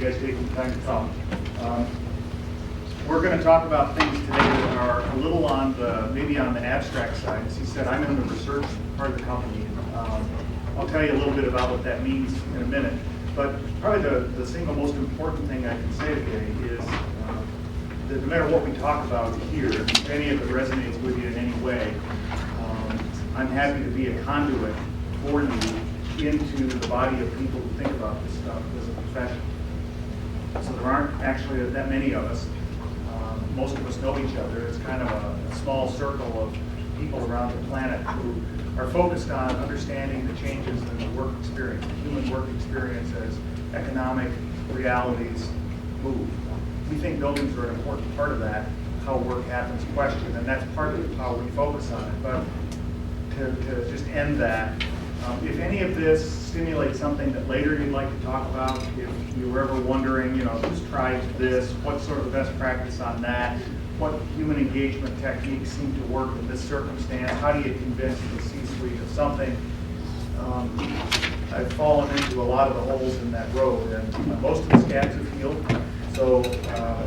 guys taking the time to come. We're going to talk about things today that are a little on the, maybe on the abstract side. As he said, I'm in the research part of the company. I'll tell you a little bit about what that means in a minute. But probably the single most important thing I can say today is that no matter what we talk about here, if any of it resonates with you in any way, I'm happy to be a conduit for you into the body of people who think about this stuff as a profession. So there aren't actually that many of us. Most of us know each other. It's kind of a small circle of people around the planet who are focused on understanding the changes in the work experience, the human work experience as economic realities move. We think buildings are an important part of that, how work happens question, and that's part of how we focus on it. But to just end that, if any of this stimulates something that later you'd like to talk about, if you were ever wondering, who's tried this, what's sort of the best practice on that, what human engagement techniques seem to work in this circumstance, how do you convince the C-suite of something, I've fallen into a lot of the holes in that road, and most of the scabs have healed, so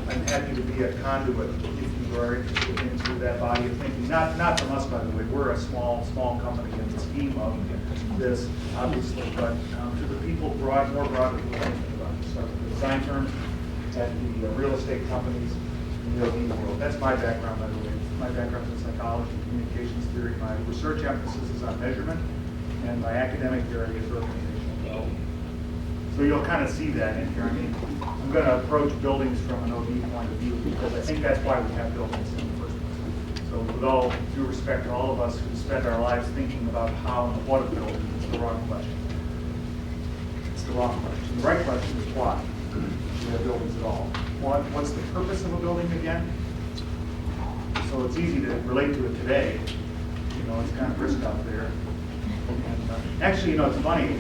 I'm happy to be a conduit if you are interested into that body of thinking. Not from us, by the way. We're a small company in the scheme of this, obviously, but to the people more broadly who are thinking about this stuff, the design firms, at the real estate companies, in the OD world. That's my background, by the way. My background is in psychology and communications theory. My research emphasis is on measurement, and my academic area is organizational development. So you'll kind of see that in here. I mean, I'm going to approach buildings from an OD point of view because I think that's why we have buildings in the first place. So with all due respect to all of us who spend our lives thinking about how and what of buildings, it's the wrong question. It's the wrong question. The right question is why we have buildings at all. What's the purpose of a building again? So it's easy to relate to it today. It's kind of brisk out there. And, actually, it's funny.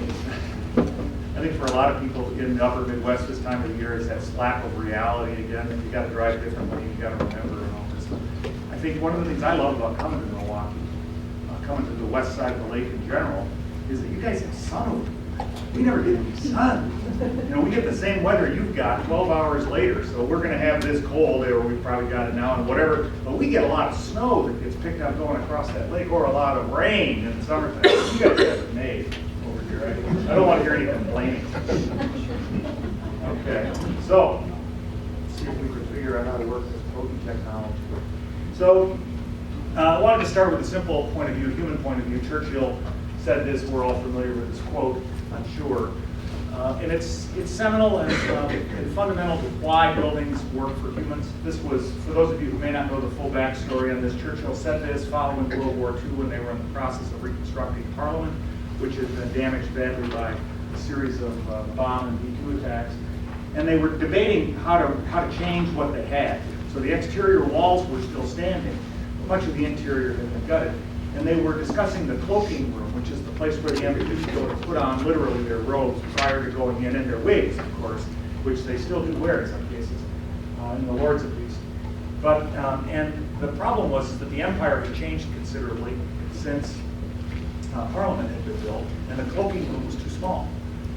I think for a lot of people in the upper Midwest this time of the year is that slap of reality again, and you got to drive differently, you got to remember and all this. I think one of the things I love about coming to Milwaukee, coming to the west side of the lake in general, is that you guys have sun over here. We never get any sun. We get the same weather you've got 12 hours later, so we're going to have this cold, or we've probably got it now and whatever, but we get a lot of snow that gets picked up going across that lake, or a lot of rain in the summertime. You guys have it made over here. I don't want to hear any complaining. Okay, so let's see if we can figure out how to work this potent technology. So I wanted to start with a simple point of view, human point of view. Churchill said this, we're all familiar with this quote, I'm sure. And it's seminal and fundamental to why buildings work for humans. This was, for those of you who may not know the full backstory on this, Churchill said this following World War II when they were in the process of reconstructing Parliament, which had been damaged badly by a series of bomb and B-2 attacks. And they were debating how to change what they had. So the exterior walls were still standing, but much of the interior had been gutted. And they were discussing the cloaking room, which is the place where the MPs go to put on literally their robes prior to going in, and their wigs, of course, which they still do wear in some cases, in the Lords at least. But, and the problem was that the empire had changed considerably since Parliament had been built, and the cloaking room was too small.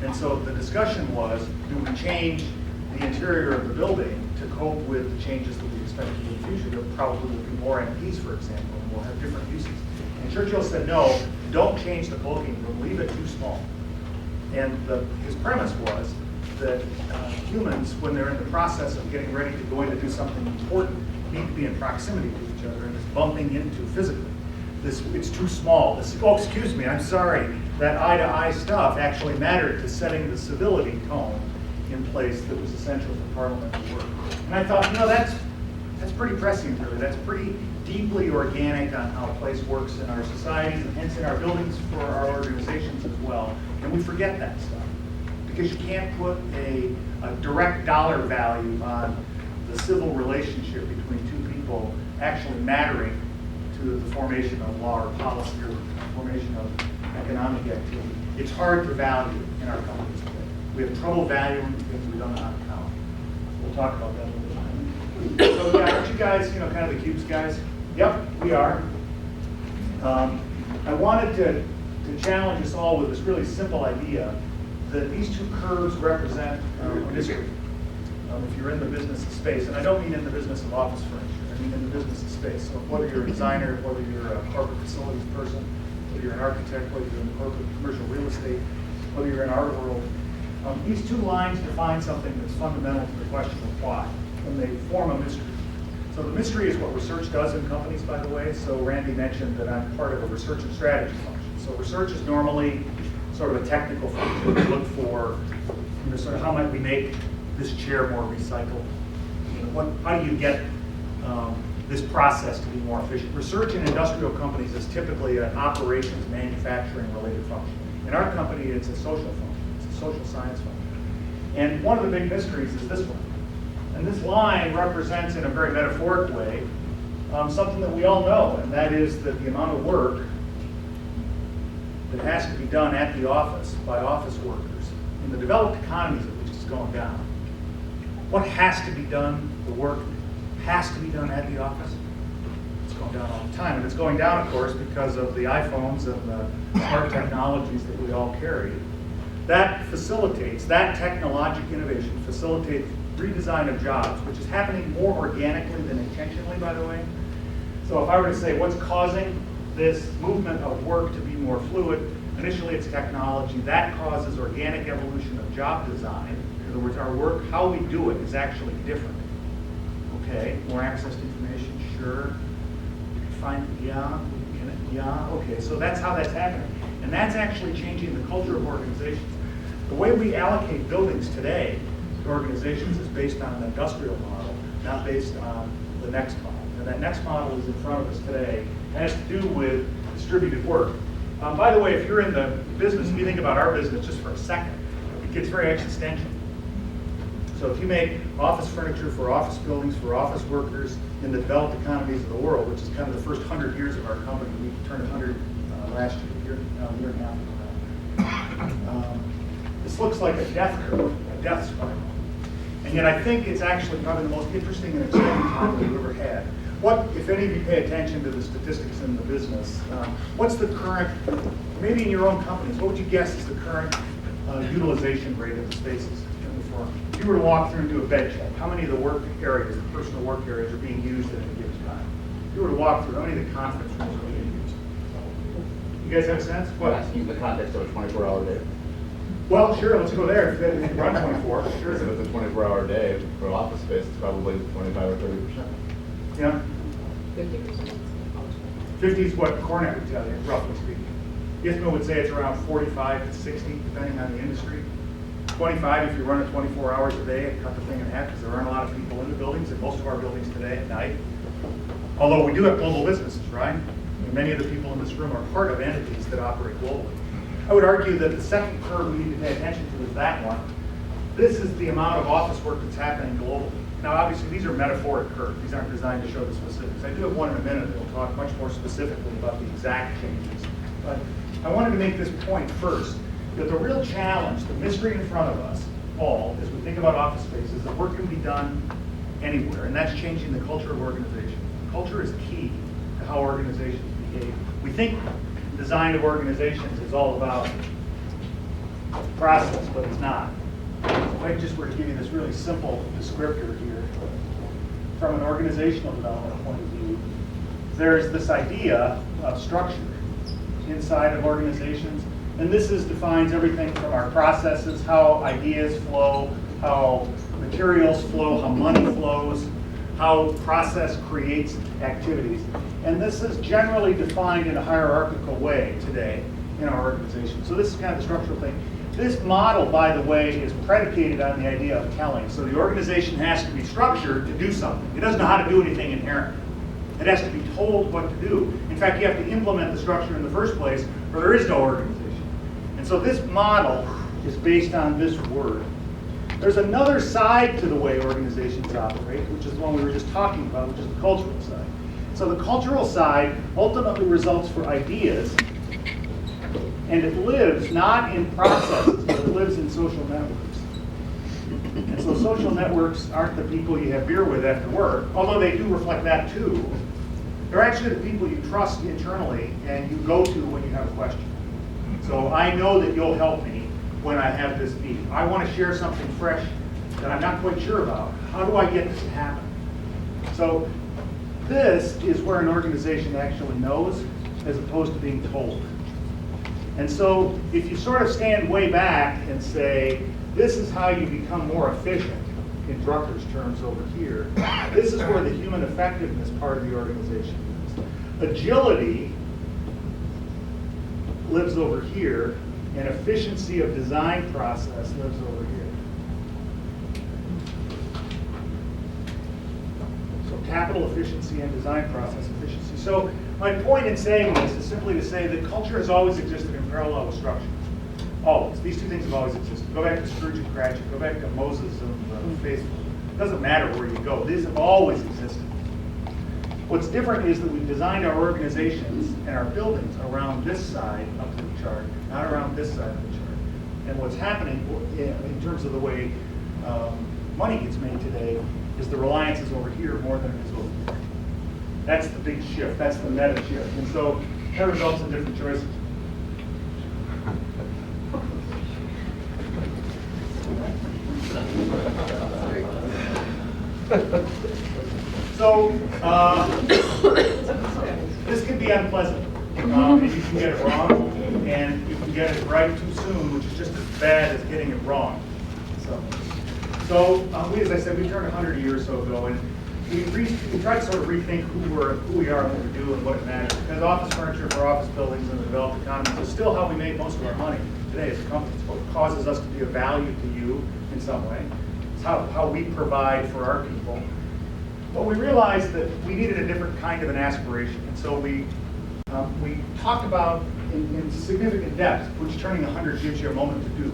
And so the discussion was, do we change the interior of the building to cope with the changes that we expect in the future? There probably will be more MPs, for example, and we'll have different uses. And Churchill said, no, don't change the cloaking room, leave it too small. And his premise was that humans, when they're in the process of getting ready to go in to do something important, need to be in proximity to each other, and it's bumping into physically. It's too small. Excuse me, I'm sorry. That eye-to-eye stuff actually mattered to setting the civility tone in place that was essential for Parliament to work. And I thought, that's pretty prescient, really. That's pretty deeply organic on how a place works in our societies and hence in our buildings for our organizations as well. And we forget that stuff because you can't put a direct dollar value on the civil relationship between two people actually mattering to the formation of law or policy or the formation of economic activity. It's hard to value in our companies today. We have trouble valuing things we don't know how to count. We'll talk about that a little bit. So yeah, aren't you guys, kind of the cubes guys? Yep, we are. I wanted to challenge us all with this really simple idea these two curves represent a mystery. If you're in the business of space, and I don't mean in the business of office furniture, I mean in the business of space. So whether you're a designer, whether you're a corporate facilities person, whether you're an architect, whether you're in corporate commercial real estate, whether you're in our world, these two lines define something that's fundamental to the question of why, and they form a mystery. So the mystery is what research does in companies, by the way. So Randy mentioned that I'm part of a research and strategy function. So research is normally sort of a technical function. We look for, sort of how might we make this chair more recycled? How do you get this process to be more efficient? Research in industrial companies is typically an operations, manufacturing related function. In our company, it's a social function. It's a social science function. And one of the big mysteries is this one. And this line represents, in a very metaphoric way, something that we all know, and that is that the amount of work that has to be done at the office by office workers in the developed economies at least is going down. What has to be done, the work has to be done at the office, it's going down all the time. And it's going down, of course, because of the iPhones and the smart technologies that we all carry. That facilitates, that technologic innovation facilitates redesign of jobs, which is happening more organically than intentionally, by the way. So if I were to say what's causing this movement of work to be more fluid, initially it's technology. That causes organic evolution of job design. In other words, our work, how we do it, is actually different. Okay, more access to information, sure. You can find, yeah, okay, so that's how that's happening. And that's actually changing the culture of organizations. The way we allocate buildings today to organizations is based on an industrial model, not based on the next model. And that next model is in front of us today. It has to do with distributed work. By the way, if you're in the business, if you think about our business just for a second, it gets very existential. So if you make office furniture for office buildings, for office workers in the developed economies of the world, which is kind of the first 100 years of our company, we turned 100 last year and a half ago. This looks like a death curve, a death spiral. And yet I think it's actually probably the most interesting and exciting time we've ever had. What, if any of you pay attention to the statistics in the business, what's the current, maybe in your own companies, what would you guess is the current utilization rate of the spaces in the firm? If you were to walk through and do a bed check, how many of the work areas, the personal work areas, are being used at any given time? If you were to walk through, how many of the conference rooms are being used? You guys have a sense? What? I'm asking in the context of a 24-hour day. Well, sure, let's go there. If they run 24, sure. If it's a 24-hour day for office space, it's probably 25 or 30%. Yeah. 50%. 50 is what Cornet would tell you, roughly speaking. ISMA would say it's around 45 to 60, depending on the industry. 25 if you run it 24 hours a day and cut the thing in half, because there aren't a lot of people in the buildings, and most of our buildings today at night. Although we do have global businesses, right? And many of the people in this room are part of entities that operate globally. I would argue that the second curve we need to pay attention to is that one. This is the amount of office work that's happening globally. Now, obviously, these are metaphoric curves. These aren't designed to show the specifics. I do have one in a minute that will talk much more specifically about the exact changes. But I wanted to make this point first, that the real challenge, the mystery in front of us all, as we think about office space, is that work can be done anywhere, and that's changing the culture of organization. Culture is key to how organizations behave. We think design of organizations is all about process, but it's not. If I just were to give you this really simple descriptor here, from an organizational development point of view, there's this idea of structure inside of organizations, and this defines everything from our processes, how ideas flow, how materials flow, how money flows, how process creates activities. And this is generally defined in a hierarchical way today in our organization. So this is kind of the structural thing. This model, by the way, is predicated on the idea of telling. So the organization has to be structured to do something. It doesn't know how to do anything inherently. It has to be told what to do. In fact, you have to implement the structure in the first place, or there is no organization. And so this model is based on this word. There's another side to the way organizations operate, which is the one we were just talking about, which is the cultural side. So the cultural side ultimately results for ideas, and it lives not in processes, but it lives in social networks. And so social networks aren't the people you have beer with after work, although they do reflect that too. They're actually the people you trust internally and you go to when you have a question. So I know that you'll help me when I have this need. I want to share something fresh that I'm not quite sure about. How do I get this to happen? So this is where an organization actually knows as opposed to being told. And so if you sort of stand way back and say, this is how you become more efficient, in Drucker's terms over here, this is where the human effectiveness part of the organization is. Agility lives over here, and efficiency of design process lives over here. So capital efficiency and design process efficiency. So my point in saying this is simply to say that culture has always existed in parallel with structure. Always. These two things have always existed. Go back to Scrooge and Cratchit. Go back to Moses and the faithful. It doesn't matter where you go. These have always existed. What's different is that we've designed our organizations and our buildings around this side of the chart, not around this side of the chart. And what's happening in terms of the way money gets made today is the reliance is over here more than it is over here. That's the big shift. That's the meta shift. And so that results in different choices. So this can be unpleasant, and you can get it wrong, and you can get it right too soon, which is just as bad as getting it wrong. So we, as I said, we turned 100 a year or so ago, and we tried to sort of rethink who we are, and what we do, and what it matters. Because office furniture for office buildings in the developed economies is still how we make most of our money today as a company. It's what causes us to be of value to you in some way. It's how we provide for our people. But we realized that we needed a different kind of an aspiration. And so we talked about in significant depth, which turning 100 gives you a moment to do,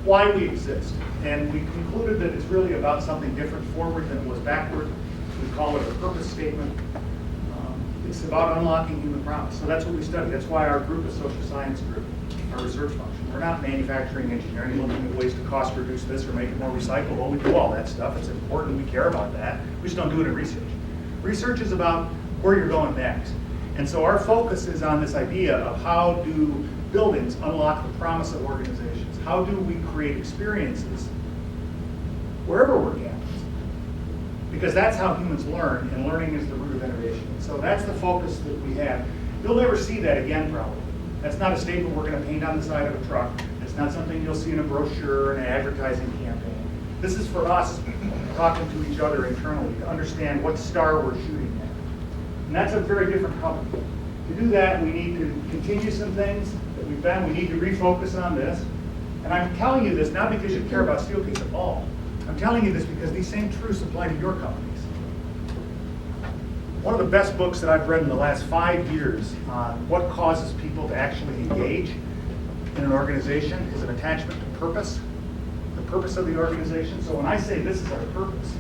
why we exist. And we concluded that it's really about something different forward than it was backward. We call it a purpose statement. It's about unlocking human promise. So that's what we study. That's why our group is social science group, our research function. We're not manufacturing engineering, looking at ways to cost reduce this or make it more recyclable. We do all that stuff. It's important. We care about that. We just don't do it in research. Research is about where you're going next. And so our focus is on this idea of how do buildings unlock the promise of organizations? How do we create experiences wherever we're campus? Because that's how humans learn, and learning is the root of innovation. So that's the focus that we have. You'll never see that again, probably. That's not a statement we're going to paint on the side of a truck. It's not something you'll see in a brochure and an advertising campaign. This is for us talking to each other internally to understand what star we're shooting at. And that's a very different company. To do that, we need to continue some things that we've done. We need to refocus on this. And I'm telling you this not because you care about Steelcase at all. I'm telling you this because these same truths apply to your companies. One of the best books that I've read in the last 5 years on what causes people to actually engage in an organization is an attachment to purpose, the purpose of the organization. So when I say this is our purpose,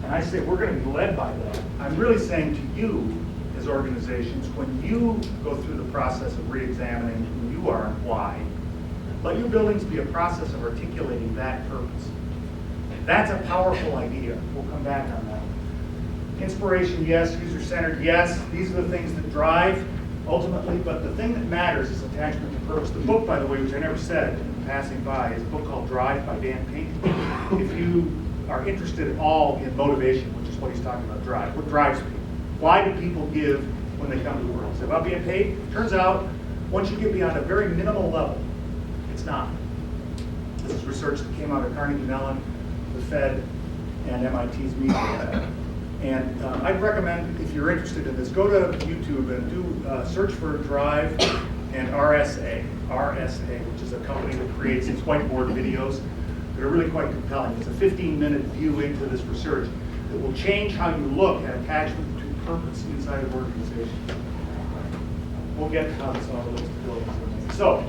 and I say we're going to be led by that, I'm really saying to you as organizations, when you go through the process of re-examining who you are and why, let your buildings be a process of articulating that purpose. That's a powerful idea. We'll come back on that. Inspiration, yes. User-centered, yes. These are the things that drive, ultimately, but the thing that matters is attachment to purpose. The book, by the way, which I never said in passing by, is a book called Drive by Dan Pink. If you are interested at all in motivation, which is what he's talking about, drive. What drives people? Why do people give when they come to work? Is it about being paid? Turns out, once you get beyond a very minimal level, it's not. This is research that came out of Carnegie Mellon, the Fed, and MIT's Media Lab. And I'd recommend, if you're interested in this, go to YouTube and do search for Drive and RSA, which is a company that creates these whiteboard videos that are really quite compelling. It's a 15-minute view into this research that will change how you look at attachment to purpose inside of organizations. We'll get to how this all relates to buildings. So,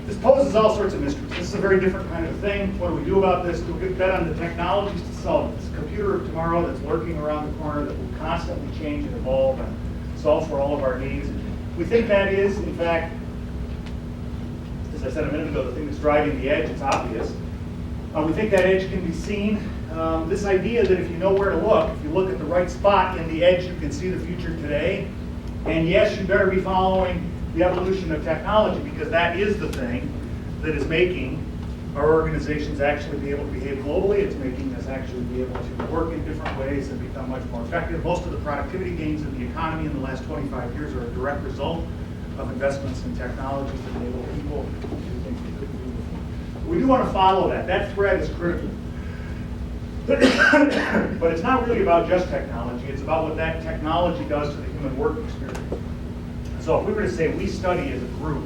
this poses all sorts of mysteries. This is a very different kind of thing. What do we do about this? We'll get bet on the technologies to solve this. Computer of tomorrow that's lurking around the corner that will constantly change and evolve and solve for all of our needs. We think that is, in fact, as I said a minute ago, the thing that's driving the edge. It's obvious. We think that edge can be seen. This idea that if you know where to look, if you look at the right spot in the edge, you can see the future today. And yes, you better be following the evolution of technology because that is the thing. that is making our organizations actually be able to behave globally. It's making us actually be able to work in different ways and become much more effective. Most of the productivity gains in the economy in the last 25 years are a direct result of investments in technologies that enable people to do things we couldn't do before. We do want to follow that. That thread is critical. But it's not really about just technology. It's about what that technology does to the human work experience. So if we were to say we study as a group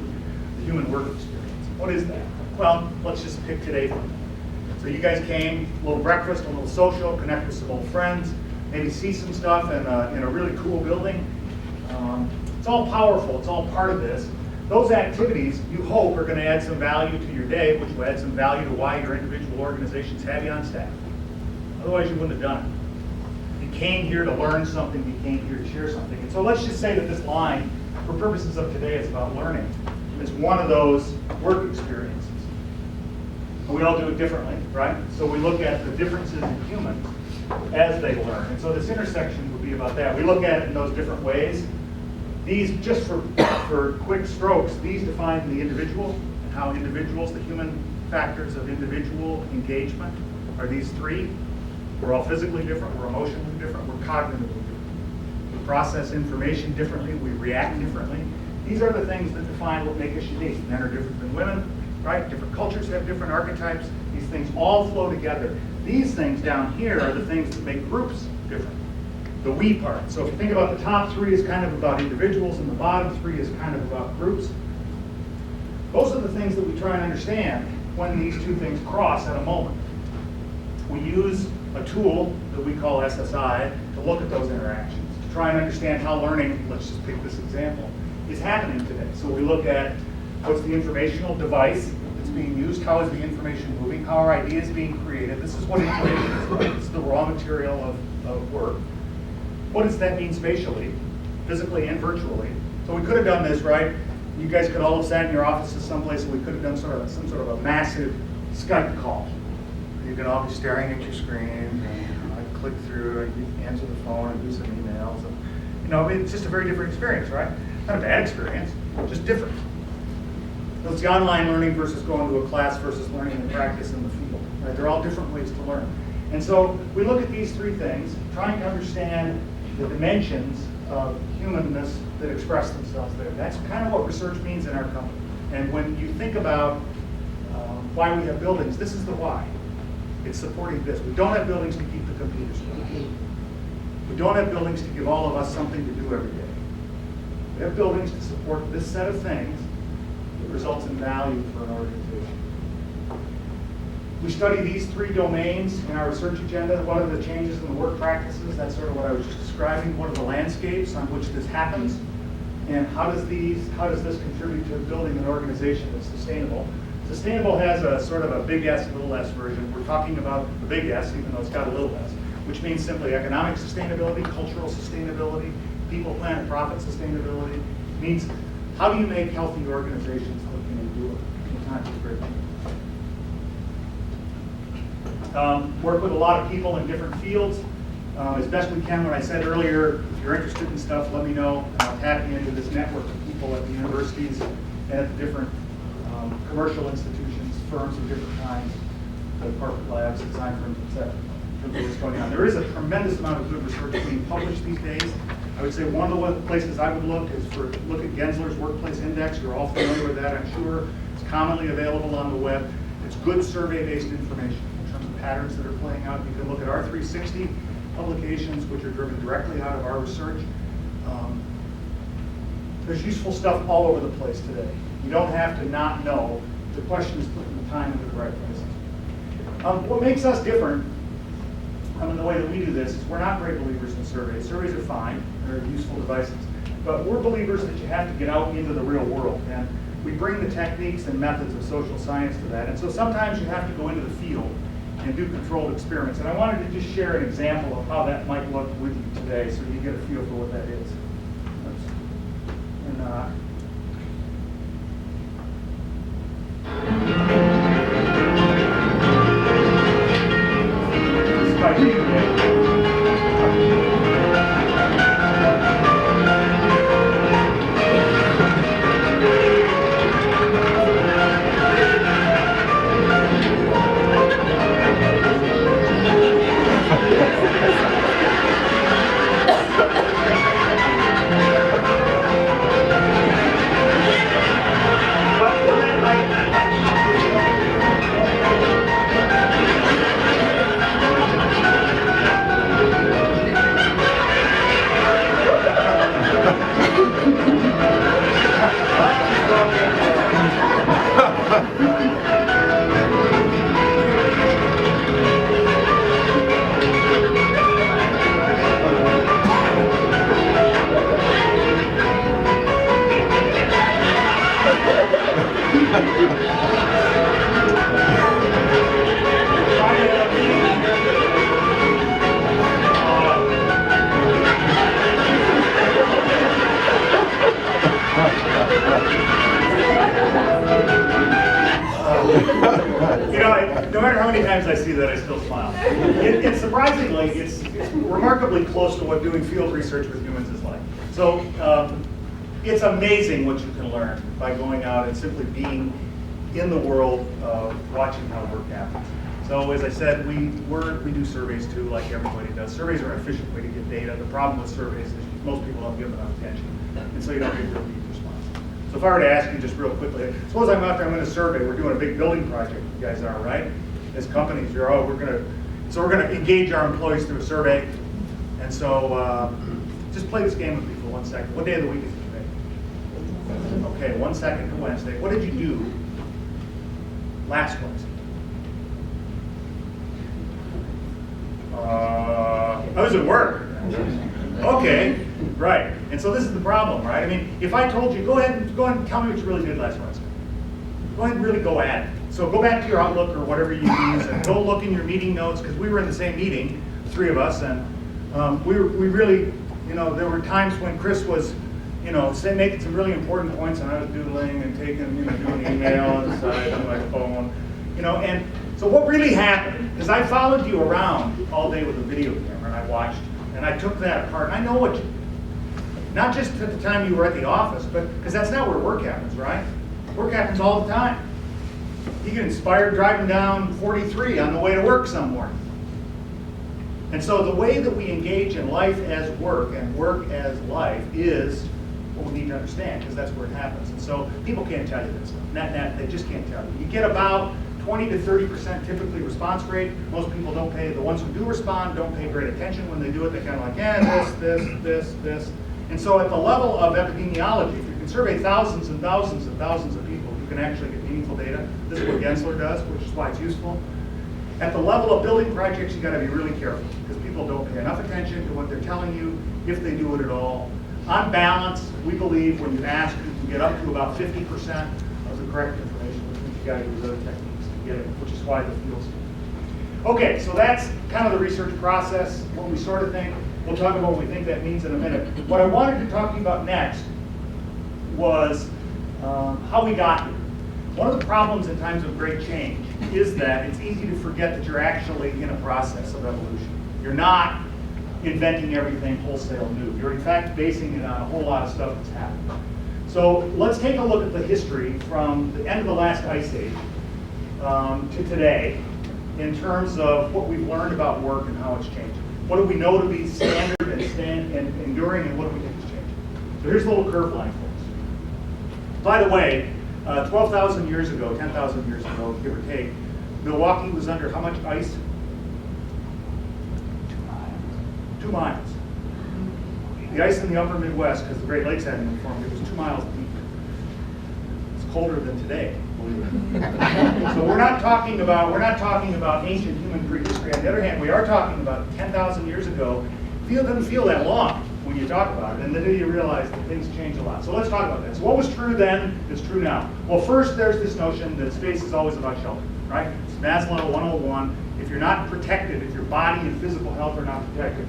the human work experience, what is that? Well, let's just pick today. So you guys came, a little breakfast, a little social, connect with some old friends, maybe see some stuff in a really cool building. It's all powerful. It's all part of this. Those activities, you hope, are going to add some value to your day, which will add some value to why your individual organizations have you on staff. Otherwise, you wouldn't have done it. You came here to learn something. You came here to share something. And so let's just say that this line, for purposes of today, is about learning. It's one of those work experiences. We all do it differently, right? So we look at the differences in humans as they learn. And so this intersection would be about that. We look at it in those different ways. These, just for quick strokes, these define the individual and how individuals, the human factors of individual engagement, are these three. We're all physically different, we're emotionally different, we're cognitively different. We process information differently, we react differently. These are the things that define what make us unique. Men are different than women, right? Different cultures have different archetypes. These things all flow together. These things down here are the things that make groups different. The we part. So if you think about the top three is kind of about individuals and the bottom three is kind of about groups. Those are the things that we try and understand when these two things cross at a moment. We use a tool that we call SSI to look at those interactions, to try and understand how learning, let's just pick this example, is happening today. So we look at what's the informational device that's being used, how is the information moving, how are ideas being created. This is what information is like. It's the raw material of work. What does that mean spatially, physically and virtually? So we could have done this, right? You guys could all have sat in your offices someplace and we could have done some sort of a massive Skype call. You could all be staring at your screen and click through and answer the phone and do some emails. And, it's just a very different experience, right? Not a bad experience, just different. So it's the online learning versus going to a class versus learning in practice in the field. Right? They're all different ways to learn. And so we look at these three things, trying to understand the dimensions of humanness that express themselves there. That's kind of what research means in our company. And when you think about why we have buildings, this is the why. It's supporting this. We don't have buildings to keep the computers running. We don't have buildings to give all of us something to do every day. We have buildings to support this set of things that results in value for an organization. We study these three domains in our research agenda. What are the changes in the work practices? That's sort of what I was just describing. What are the landscapes on which this happens? And how does this contribute to building an organization that's sustainable? Sustainable has a sort of a big S, little s version. We're talking about the big S, even though it's got a little s, which means simply economic sustainability, cultural sustainability, people, planet, profit sustainability. It means how do you make healthy organizations look and do it in times of great need? Work with a lot of people in different fields as best we can. When I said earlier, if you're interested in stuff, let me know. I'll tap you into this network of people at the universities and at the different commercial institutions, firms of different kinds, the corporate labs, design firms, etc. What's going on. There is a tremendous amount of good research being published these days. I would say one of the places I would look is look at Gensler's Workplace Index. You're all familiar with that, I'm sure. It's commonly available on the web. It's good survey-based information in terms of patterns that are playing out. You can look at our 360 publications, which are driven directly out of our research. There's useful stuff all over the place today. You don't have to not know. The question is putting the time into the right places. What makes us different in the way that we do this is we're not great believers in surveys. Surveys are fine. They're useful devices. But we're believers that you have to get out into the real world. And we bring the techniques and methods of social science to that. And so sometimes you have to go into the field and do controlled experiments. And I wanted to just share an example of how that might look with you today so you get a feel for what that is. I see that, I still smile. It's surprisingly, it's remarkably close to what doing field research with humans is like. So it's amazing what you can learn by going out and simply being in the world of watching how work happens. So as I said, we do surveys too, like everybody does. Surveys are an efficient way to get data. The problem with surveys is most people don't give enough attention, and so you don't get real deep response. So if I were to ask you just real quickly, suppose I'm out there, I'm in a survey, we're doing a big building project, you guys are, right? As companies, we're gonna engage our employees through a survey, and so just play this game with me for 1 second. What day of the week is it today? Okay, 1 second to Wednesday. What did you do last Wednesday? I was at work. Okay, right. And so this is the problem, right? I mean, if I told you, go ahead and tell me what you really did last Wednesday. Go ahead and really go at it. So go back to your Outlook or whatever you use and go look in your meeting notes, because we were in the same meeting, three of us, and we really, there were times when Chris was, making some really important points, and I was doodling and taking, doing email on the side on my phone, and so what really happened is I followed you around all day with a video camera, and I watched, and I took that apart, and I know what you, not just at the time you were at the office, but because that's not where work happens, right? Work happens all the time. You get inspired driving down 43 on the way to work some morning. And so the way that we engage in life as work and work as life is what we need to understand, because that's where it happens. And so people can't tell you this stuff. They just can't tell you. You get about 20 to 30% typically response rate. Most people don't pay, the ones who do respond don't pay great attention when they do it. They kind of like, this. And so at the level of epidemiology, if you can survey thousands and thousands and thousands of people, you can actually get meaningful data. This is what Gensler does, which is why it's useful. At the level of building projects, you gotta be really careful, because people don't pay enough attention to what they're telling you, if they do it at all. On balance, we believe when you ask, you can get up to about 50% of the correct information, which means you gotta use other techniques to get it, which is why the field's. Okay, so that's kind of the research process, what we sort of think. We'll talk about what we think that means in a minute. What I wanted to talk to you about next was how we got here. One of the problems in times of great change is that it's easy to forget that you're actually in a process of evolution. You're not inventing everything wholesale new. You're in fact basing it on a whole lot of stuff that's happened. So let's take a look at the history from the end of the last ice age to today in terms of what we've learned about work and how it's changing. What do we know to be standard and enduring, and what do we think is changing? So here's a little curve line for us. By the way, 12,000 years ago, 10,000 years ago, give or take, Milwaukee was under how much ice? 2 miles. The ice in the upper Midwest, because the Great Lakes hadn't been formed, it was 2 miles deep. It's colder than today, believe it. So we're not talking about ancient human prehistory. On the other hand, we are talking about 10,000 years ago. It doesn't feel that long when you talk about it, and then you realize that things change a lot. So let's talk about that. So what was true then is true now. Well, first there's this notion that space is always about shelter, right? It's Maslow 101. If you're not protected, if your body and physical health are not protected,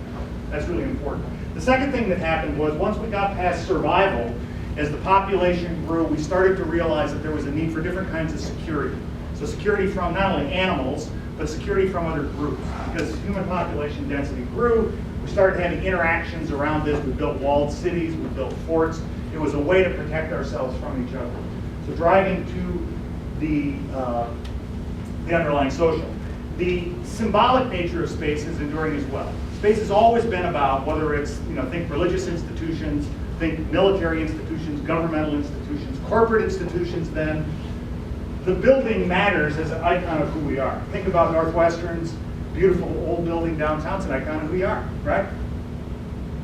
that's really important. The second thing that happened was once we got past survival, as the population grew, we started to realize that there was a need for different kinds of security. So security from not only animals, but security from other groups. Because human population density grew, we started having interactions around this. We built walled cities, we built forts. It was a way to protect ourselves from each other. So driving to the underlying social. The symbolic nature of space is enduring as well. Space has always been about, whether it's, think religious institutions, think military institutions, governmental institutions, corporate institutions, then the building matters as an icon of who we are. Think about Northwestern's beautiful old building downtown. It's an icon of who we are, right?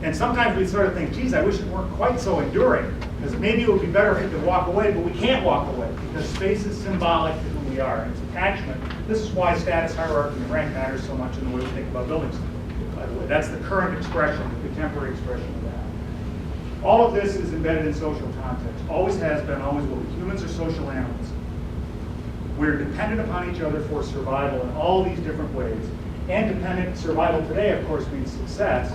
And sometimes we sort of think, geez, I wish it weren't quite so enduring, because maybe it would be better if it could walk away, but we can't walk away, because space is symbolic to who we are, and it's attachment. This is why status, hierarchy, and rank matters so much in the way we think about buildings, by the way. That's the current expression, the contemporary expression of that. All of this is embedded in social context. Always has been, always will be. Humans are social animals. We're dependent upon each other for survival in all these different ways. And dependent survival today, of course, means success.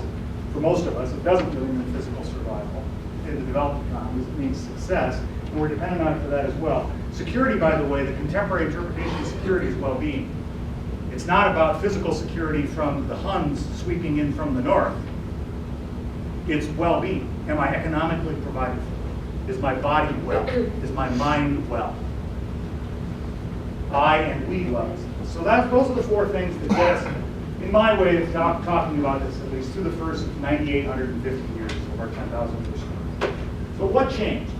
For most of us, it doesn't really mean physical survival. In the developed economies, it means success. And we're dependent on it for that as well. Security, by the way, the contemporary interpretation of security is well-being. It's not about physical security from the Huns sweeping in from the north. It's well-being. Am I economically provided for? Is my body well? Is my mind well? I and we well. So those are the four things that get us, in my way of talking about this, at least through the first 9,850 years of our 10,000 years. So what changed?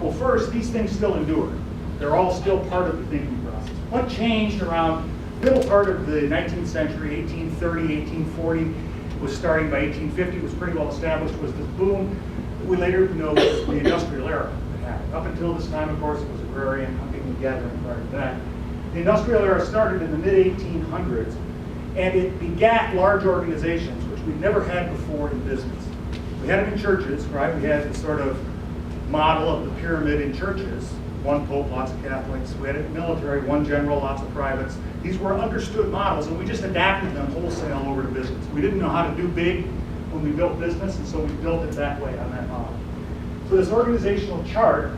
Well, first, these things still endure. They're all still part of the thinking process. What changed around middle part of the 19th century, 1830, 1840, was starting by 1850, was pretty well established, was this boom that we later know was the industrial era that happened. Up until this time, of course, it was agrarian, hunting and gathering prior to that. The industrial era started in the mid-1800s, and it begat large organizations, which we'd never had before in business. We had them in churches, right? We had this sort of model of the pyramid in churches. One pope, lots of Catholics. We had it in the military, one general, lots of privates. These were understood models, and we just adapted them wholesale over to business. We didn't know how to do big when we built business, and so we built it that way on that model. So this organizational chart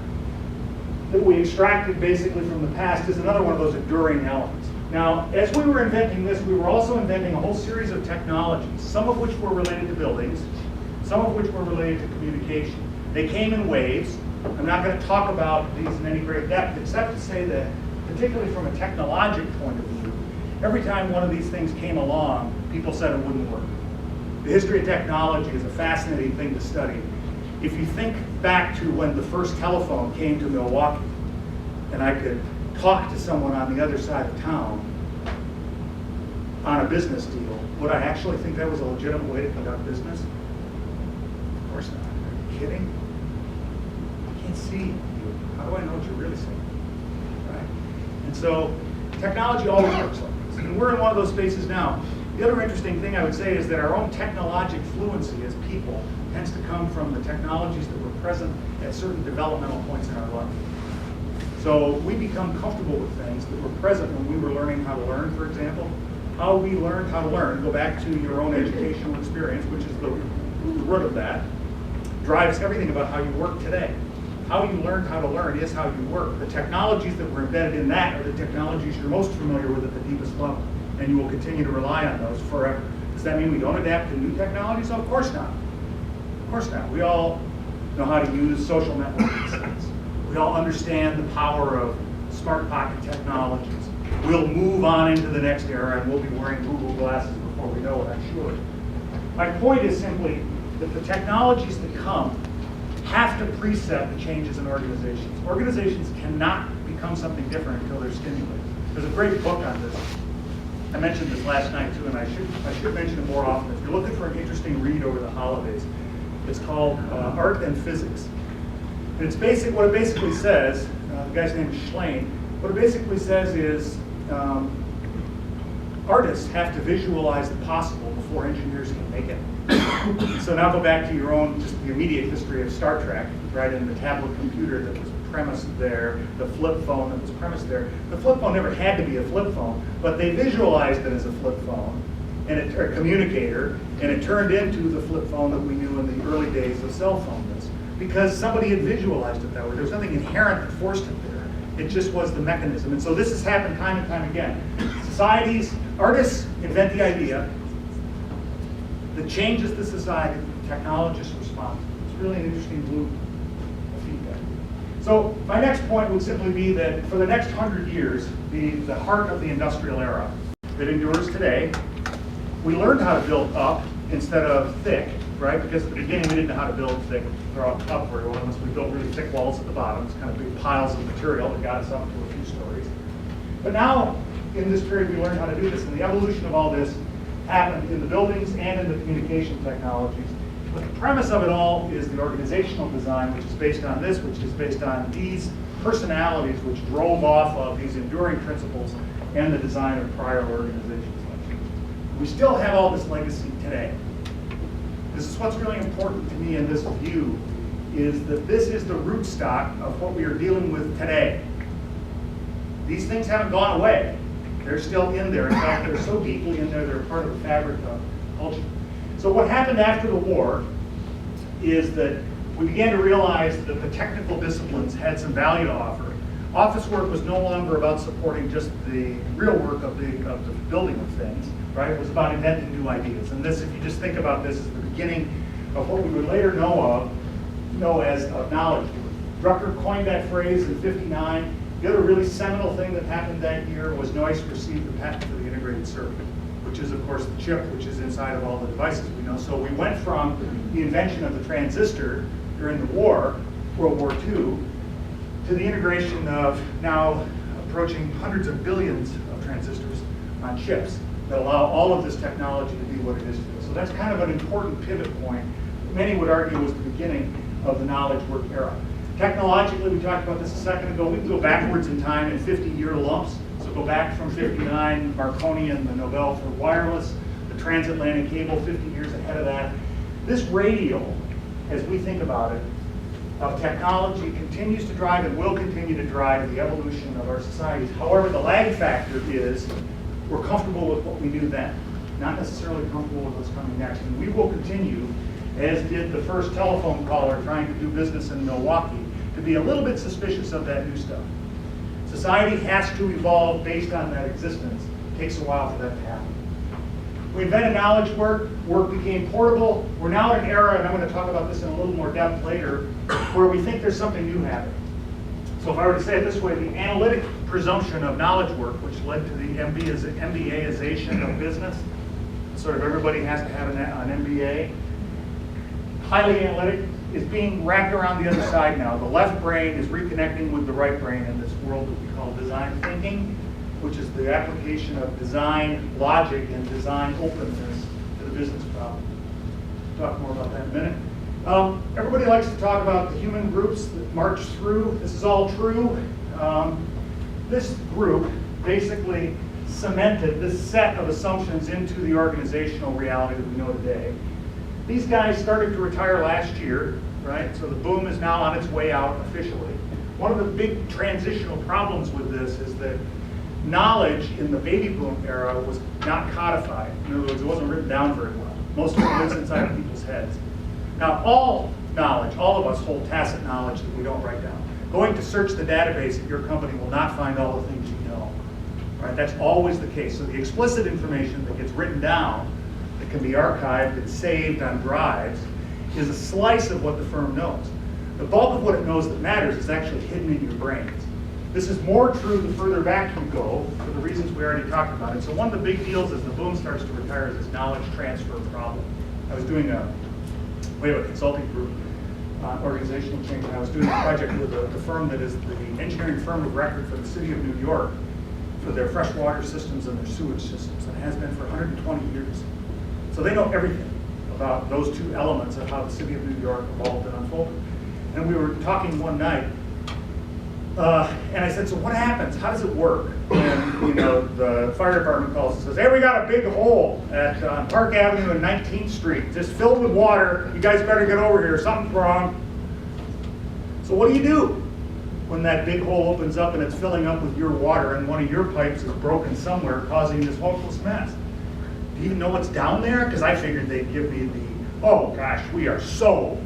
that we extracted basically from the past is another one of those enduring elements. Now, as we were inventing this, we were also inventing a whole series of technologies, some of which were related to buildings, some of which were related to communication. They came in waves. I'm not going to talk about these in any great depth, except to say that, particularly from a technologic point of view, every time one of these things came along, people said it wouldn't work. The history of technology is a fascinating thing to study. If you think back to when the first telephone came to Milwaukee, and I could talk to someone on the other side of town on a business deal, would I actually think that was a legitimate way to conduct business? Of course not. Are you kidding? I can't see you. How do I know what you're really saying? Right? And so technology always works like this. And we're in one of those spaces now. The other interesting thing I would say is that our own technologic fluency as people tends to come from the technologies that were present at certain developmental points in our life. So we become comfortable with things that were present when we were learning how to learn, for example. How we learned how to learn, go back to your own educational experience, which is the root of that, drives everything about how you work today. How you learned how to learn is how you work. The technologies that were embedded in that are the technologies you're most familiar with at the deepest level, and you will continue to rely on those forever. Does that mean we don't adapt to new technologies? Of course not. Of course not. We all know how to use social networking sites. We all understand the power of smart pocket technologies. We'll move on into the next era, and we'll be wearing Google glasses before we know it, I'm sure. My point is simply that the technologies that come have to preset the changes in organizations. Organizations cannot become something different until they're stimulated. There's a great book on this. I mentioned this last night too, and I should mention it more often. If you're looking for an interesting read over the holidays, it's called Art and Physics. And it's what it basically says, the guy's name is Schlein, what it basically says is artists have to visualize the possible before engineers can make it. So now go back to your own, just the immediate history of Star Trek, right, and the tablet computer that was premised there, the flip phone that was premised there. The flip phone never had to be a flip phone, but they visualized it as a flip phone, and a communicator, and it turned into the flip phone that we knew in the early days of cell phones, because somebody had visualized it that way. There was nothing inherent that forced it there. It just was the mechanism. And so this has happened time and time again. Societies, artists invent the idea that changes the society, technologists respond. It's really an interesting loop of feedback. So my next point would simply be that for the next 100 years, the heart of the industrial era that endures today, we learned how to build up instead of thick, right? Because at the beginning we didn't know how to build thick or up very well, unless we built really thick walls at the bottom. It's kind of big piles of material that got us up to a few stories. But now, in this period, we learned how to do this, and the evolution of all this happened in the buildings and in the communication technologies. But the premise of it all is the organizational design, which is based on this, which is based on these personalities which drove off of these enduring principles and the design of prior organizations. We still have all this legacy today. This is what's really important to me in this view, is that this is the rootstock of what we are dealing with today. These things haven't gone away. They're still in there. In fact, they're so deeply in there, they're part of the fabric of culture. So what happened after the war is that we began to realize that the technical disciplines had some value to offer, Office work was no longer about supporting just the real work of the building of things, right? It was about inventing new ideas. And this, if you just think about this, is the beginning of what we would later know as knowledge work. Drucker coined that phrase in '59. The other really seminal thing that happened that year was Noyce received the patent for the integrated circuit, which is, of course, the chip which is inside of all the devices we know. So we went from the invention of the transistor during the war, World War II, to the integration of now approaching hundreds of billions of transistors on chips that allow all of this technology to be what it is today. So that's kind of an important pivot point. Many would argue was the beginning of the knowledge work era. Technologically, we talked about this a second ago, we can go backwards in time in 50-year lumps. So go back from '59, Marconi and the Nobel for wireless, the transatlantic cable 50 years ahead of that. This radio, as we think about it, of technology continues to drive and will continue to drive the evolution of our societies. However, the lag factor is we're comfortable with what we knew then, not necessarily comfortable with what's coming next. And we will continue, as did the first telephone caller trying to do business in Milwaukee, to be a little bit suspicious of that new stuff. Society has to evolve based on that existence. It takes a while for that to happen. We invented knowledge work, work became portable. We're now in an era, and I'm going to talk about this in a little more depth later, where we think there's something new happening. So if I were to say it this way, the analytic presumption of knowledge work, which led to the MBAization of business, sort of everybody has to have an MBA, highly analytic, is being wrapped around the other side now. The left brain is reconnecting with the right brain in this world that we call design thinking, which is the application of design logic and design openness to the business problem. We'll talk more about that in a minute. Everybody likes to talk about the human groups that march through. This is all true. This group basically cemented this set of assumptions into the organizational reality that we know today. These guys started to retire last year, right? So the boom is now on its way out officially. One of the big transitional problems with this is that knowledge in the baby boom era was not codified. In other words, it wasn't written down very well. Most of it lives inside of people's heads. Now, all knowledge, all of us hold tacit knowledge that we don't write down. Going to search the database at your company will not find all the things you know. Right? That's always the case. So the explicit information that gets written down, that can be archived and saved on drives, is a slice of what the firm knows. The bulk of what it knows that matters is actually hidden in your brains. This is more true the further back you go, for the reasons we already talked about. And so one of the big deals as the boom starts to retire is this knowledge transfer problem. I was doing we have a consulting group on organizational change, and I was doing a project with the firm that is the engineering firm of record for the city of New York for their freshwater systems and their sewage systems, and has been for 120 years. So they know everything about those two elements of how the city of New York evolved and unfolded. And we were talking one night, and I said, so what happens? How does it work? And the fire department calls and says, hey, we got a big hole at Park Avenue and 19th Street, just filled with water. You guys better get over here. Something's wrong. So what do when that big hole opens up and it's filling up with your water and one of your pipes is broken somewhere, causing this hopeless mess? Do you even know what's down there? Because I figured they'd give me oh gosh, we are so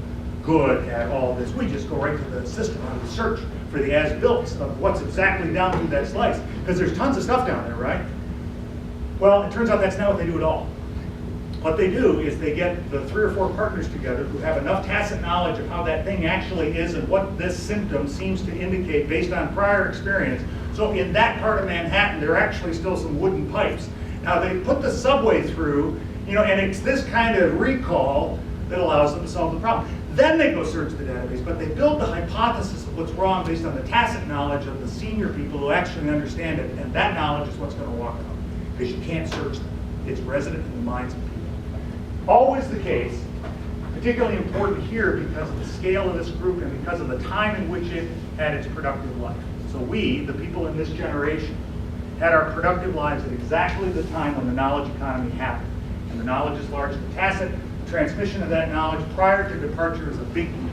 good at all this. We just go right to the system and we search for the as-built of what's exactly down through that slice. Because there's tons of stuff down there, right? Well, it turns out that's not what they do at all. What they do is they get the 3 or 4 partners together who have enough tacit knowledge of how that thing actually is and what this symptom seems to indicate based on prior experience. So in that part of Manhattan, there are actually still some wooden pipes. Now they put the subway through, and it's this kind of recall that allows them to solve the problem. Then they go search the database, but they build the hypothesis of what's wrong based on the tacit knowledge of the senior people who actually understand it, and that knowledge is what's going to walk out, because you can't search them. It's resident in the minds of people. Always the case, particularly important here because of the scale of this group and because of the time in which it had its productive life. So we, the people in this generation, had our productive lives at exactly the time when the knowledge economy happened. And the knowledge is largely tacit. The transmission of that knowledge prior to departure is a big deal.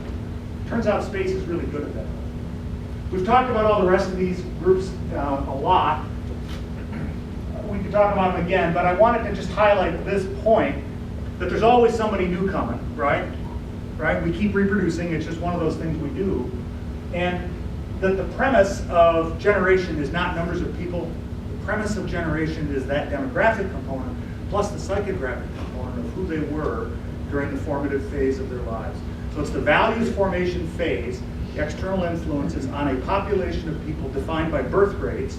Turns out space is really good at that. We've talked about all the rest of these groups a lot. We could talk about them again, but I wanted to just highlight this point that there's always somebody new coming, right? We keep reproducing. It's just one of those things we do. And that the premise of generation is not numbers of people. The premise of generation is that demographic component plus the psychographic component of who they were during the formative phase of their lives. So it's the values formation phase, the external influences on a population of people defined by birth rates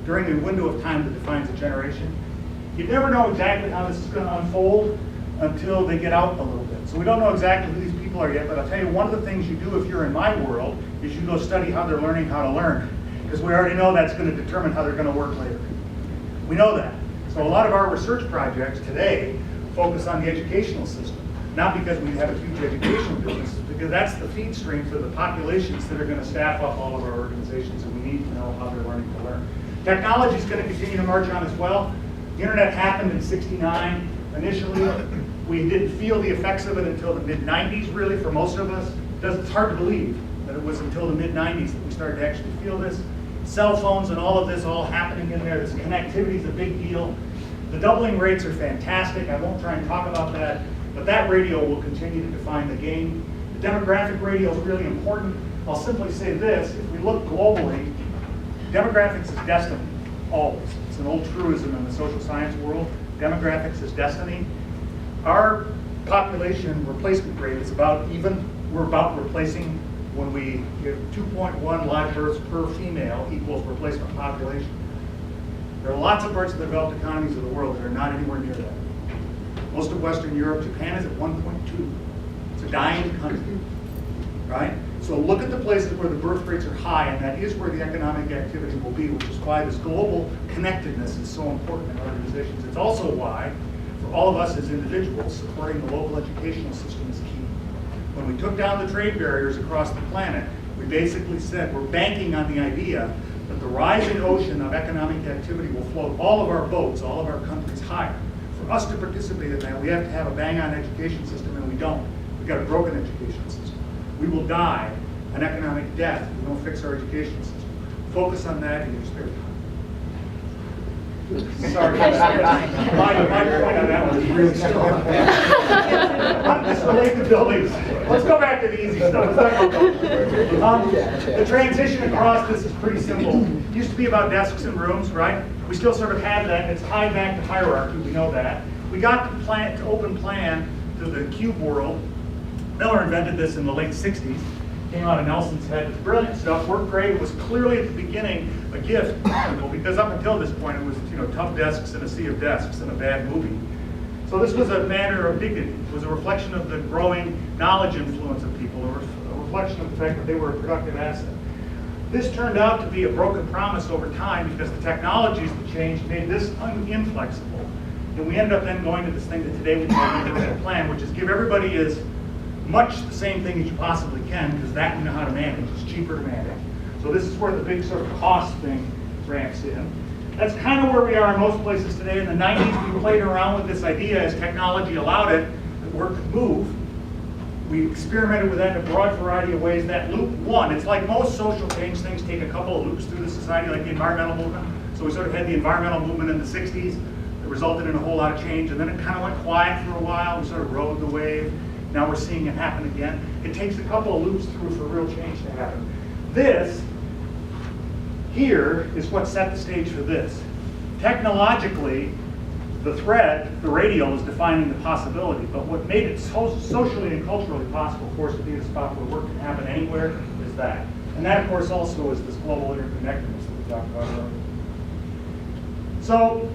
during a window of time that defines a generation. You never know exactly how this is going to unfold until they get out a little bit. So we don't know exactly who these people are yet, but I'll tell you, one of the things you do if you're in my world is you go study how they're learning how to learn, because we already know that's going to determine how they're going to work later. We know that. So a lot of our research projects today focus on the educational system, not because we have a huge educational business, because that's the feed stream for the populations that are going to staff up all of our organizations, and we need to know how they're learning to learn. Technology is going to continue to march on as well. The internet happened in '69. Initially, we didn't feel the effects of it until the mid-'90s, really, for most of us. It's hard to believe that it was until the mid-'90s that we started to actually feel this. Cell phones and all of this all happening in there. This connectivity is a big deal. The doubling rates are fantastic. I won't try and talk about that, but that radio will continue to define the game. The demographic radio is really important. I'll simply say this: if we look globally, demographics is destiny, always. It's an old truism in the social science world. Demographics is destiny. Our population replacement rate is about even. We're about replacing when we give 2.1 live births per female equals replacement population. There are lots of parts of the developed economies of the world that are not anywhere near that. Most of Western Europe, Japan is at 1.2. It's a dying country, right? So look at the places where the birth rates are high, and that is where the economic activity will be, which is why this global connectedness is so important in organizations. It's also why, for all of us as individuals, supporting the local educational system is key. When we took down the trade barriers across the planet, we basically said we're banking on the idea that the rising ocean of economic activity will float all of our boats, all of our countries higher. For us to participate in that, we have to have a bang-on education system, and we don't. We've got a broken education system. We will die an economic death if we don't fix our education system. Focus on that in your spare time. Sorry, my point on that one is really strong. This relates to buildings. Let's go back to the easy stuff. The transition across this is pretty simple. It used to be about desks and rooms, right? We still sort of have that, and it's tied back to hierarchy. We know that. We got to open plan to the cube world. Miller invented this in the late 60s. Came out of Nelson's head. It's brilliant stuff, worked great. It was clearly at the beginning a gift, because up until this point it was tough desks and a sea of desks and a bad movie. So this was a matter of dignity. It was a reflection of the growing knowledge influence of people, a reflection of the fact that they were a productive asset. This turned out to be a broken promise over time because the technologies that changed made this inflexible. And we ended up then going to this thing that today we call the universal plan, which is give everybody as much the same thing as you possibly can, because that you know how to manage. It's cheaper to manage. So this is where the big sort of cost thing ramps in. That's kind of where we are in most places today. In the 90s, we played around with this idea as technology allowed it, that work could move. We experimented with that in a broad variety of ways. That loop one, it's like most social change things take a couple of loops through the society, like the environmental movement. So we sort of had the environmental movement in the 60s that resulted in a whole lot of change, and then it kind of went quiet for a while. We sort of rode the wave. Now we're seeing it happen again. It takes a couple of loops through for real change to happen. This here is what set the stage for this. Technologically, the thread, the radio, is defining the possibility, but what made it socially and culturally possible for us to be the spot where work can happen anywhere is that. And that, of course, also is this global interconnectedness that we talked about earlier. So,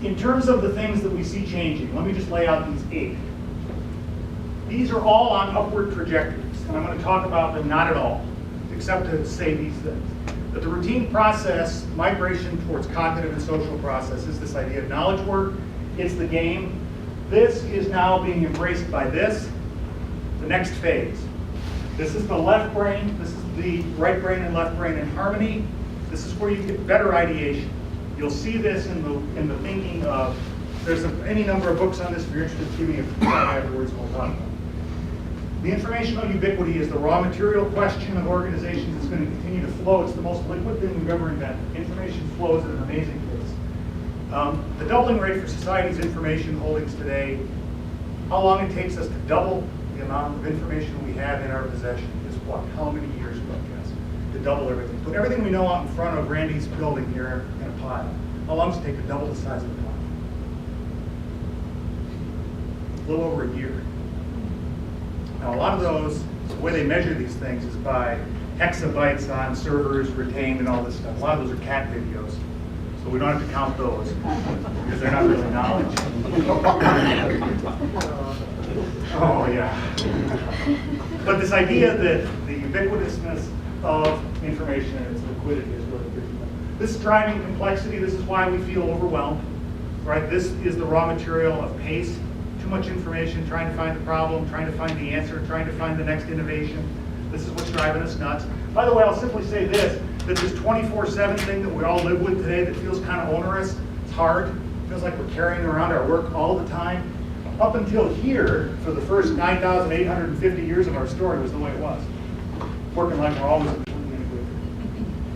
in terms of the things that we see changing, let me just lay out these 8. These are all on upward trajectories, and I'm going to talk about them not at all, except to say these things. That the routine process, migration towards cognitive and social processes, this idea of knowledge work, it's the game. This is now being embraced by this, the next phase. This is the left brain, this is the right brain and left brain in harmony. This is where you get better ideation. You'll see this in the thinking of, there's any number of books on this. If you're interested, give me a call afterwards, we'll talk about it. The informational ubiquity is the raw material question of organizations that's going to continue to flow. It's the most liquid thing we've ever invented. Information flows at an amazing pace. The doubling rate for society's information holdings today, how long it takes us to double the amount of information we have in our possession is what? How many years, Guess? To double everything. Put everything we know out in front of Randy's building here in a pile. How long does it take to double the size of the pile? A little over a year. Now, a lot of those, the way they measure these things is by exabytes on servers retained and all this stuff. A lot of those are cat videos, so we don't have to count those because they're not really knowledge. Oh, yeah. But this idea that the ubiquitousness of information and its liquidity is really good. This is driving complexity. This is why we feel overwhelmed, right? This is the raw material of pace. Too much information, trying to find the problem, trying to find the answer, trying to find the next innovation. This is what's driving us nuts. By the way, I'll simply say this, that this 24/7 thing that we all live with today that feels kind of onerous, it's hard, it feels like we're carrying around our work all the time. Up until here, for the first 9,850 years of our story, was the way it was. Working like we're always completely integrated.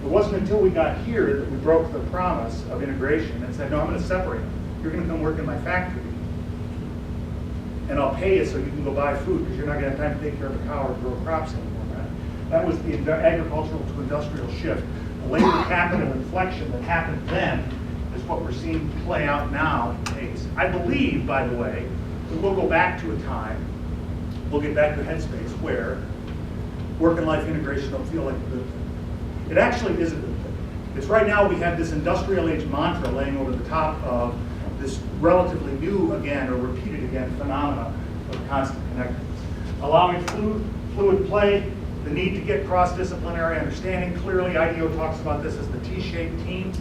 It wasn't until we got here that we broke the promise of integration and said, no, I'm going to separate them. You're going to come work in my factory. And I'll pay you so you can go buy food because you're not going to have time to take care of a cow or grow crops anymore. Right? That was the agricultural to industrial shift. The labor capital inflection that happened then is what we're seeing play out now in pace. I believe, by the way, that we'll go back to a time, we'll get back to a headspace where work and life integration don't feel like a good thing. It actually is a good thing. It's right now we have this industrial age mantra laying over the top of this relatively new again, or repeated again, phenomena of constant connectedness. Allowing fluid play, the need to get cross-disciplinary understanding. Clearly, IDEO talks about this as the T-shaped team,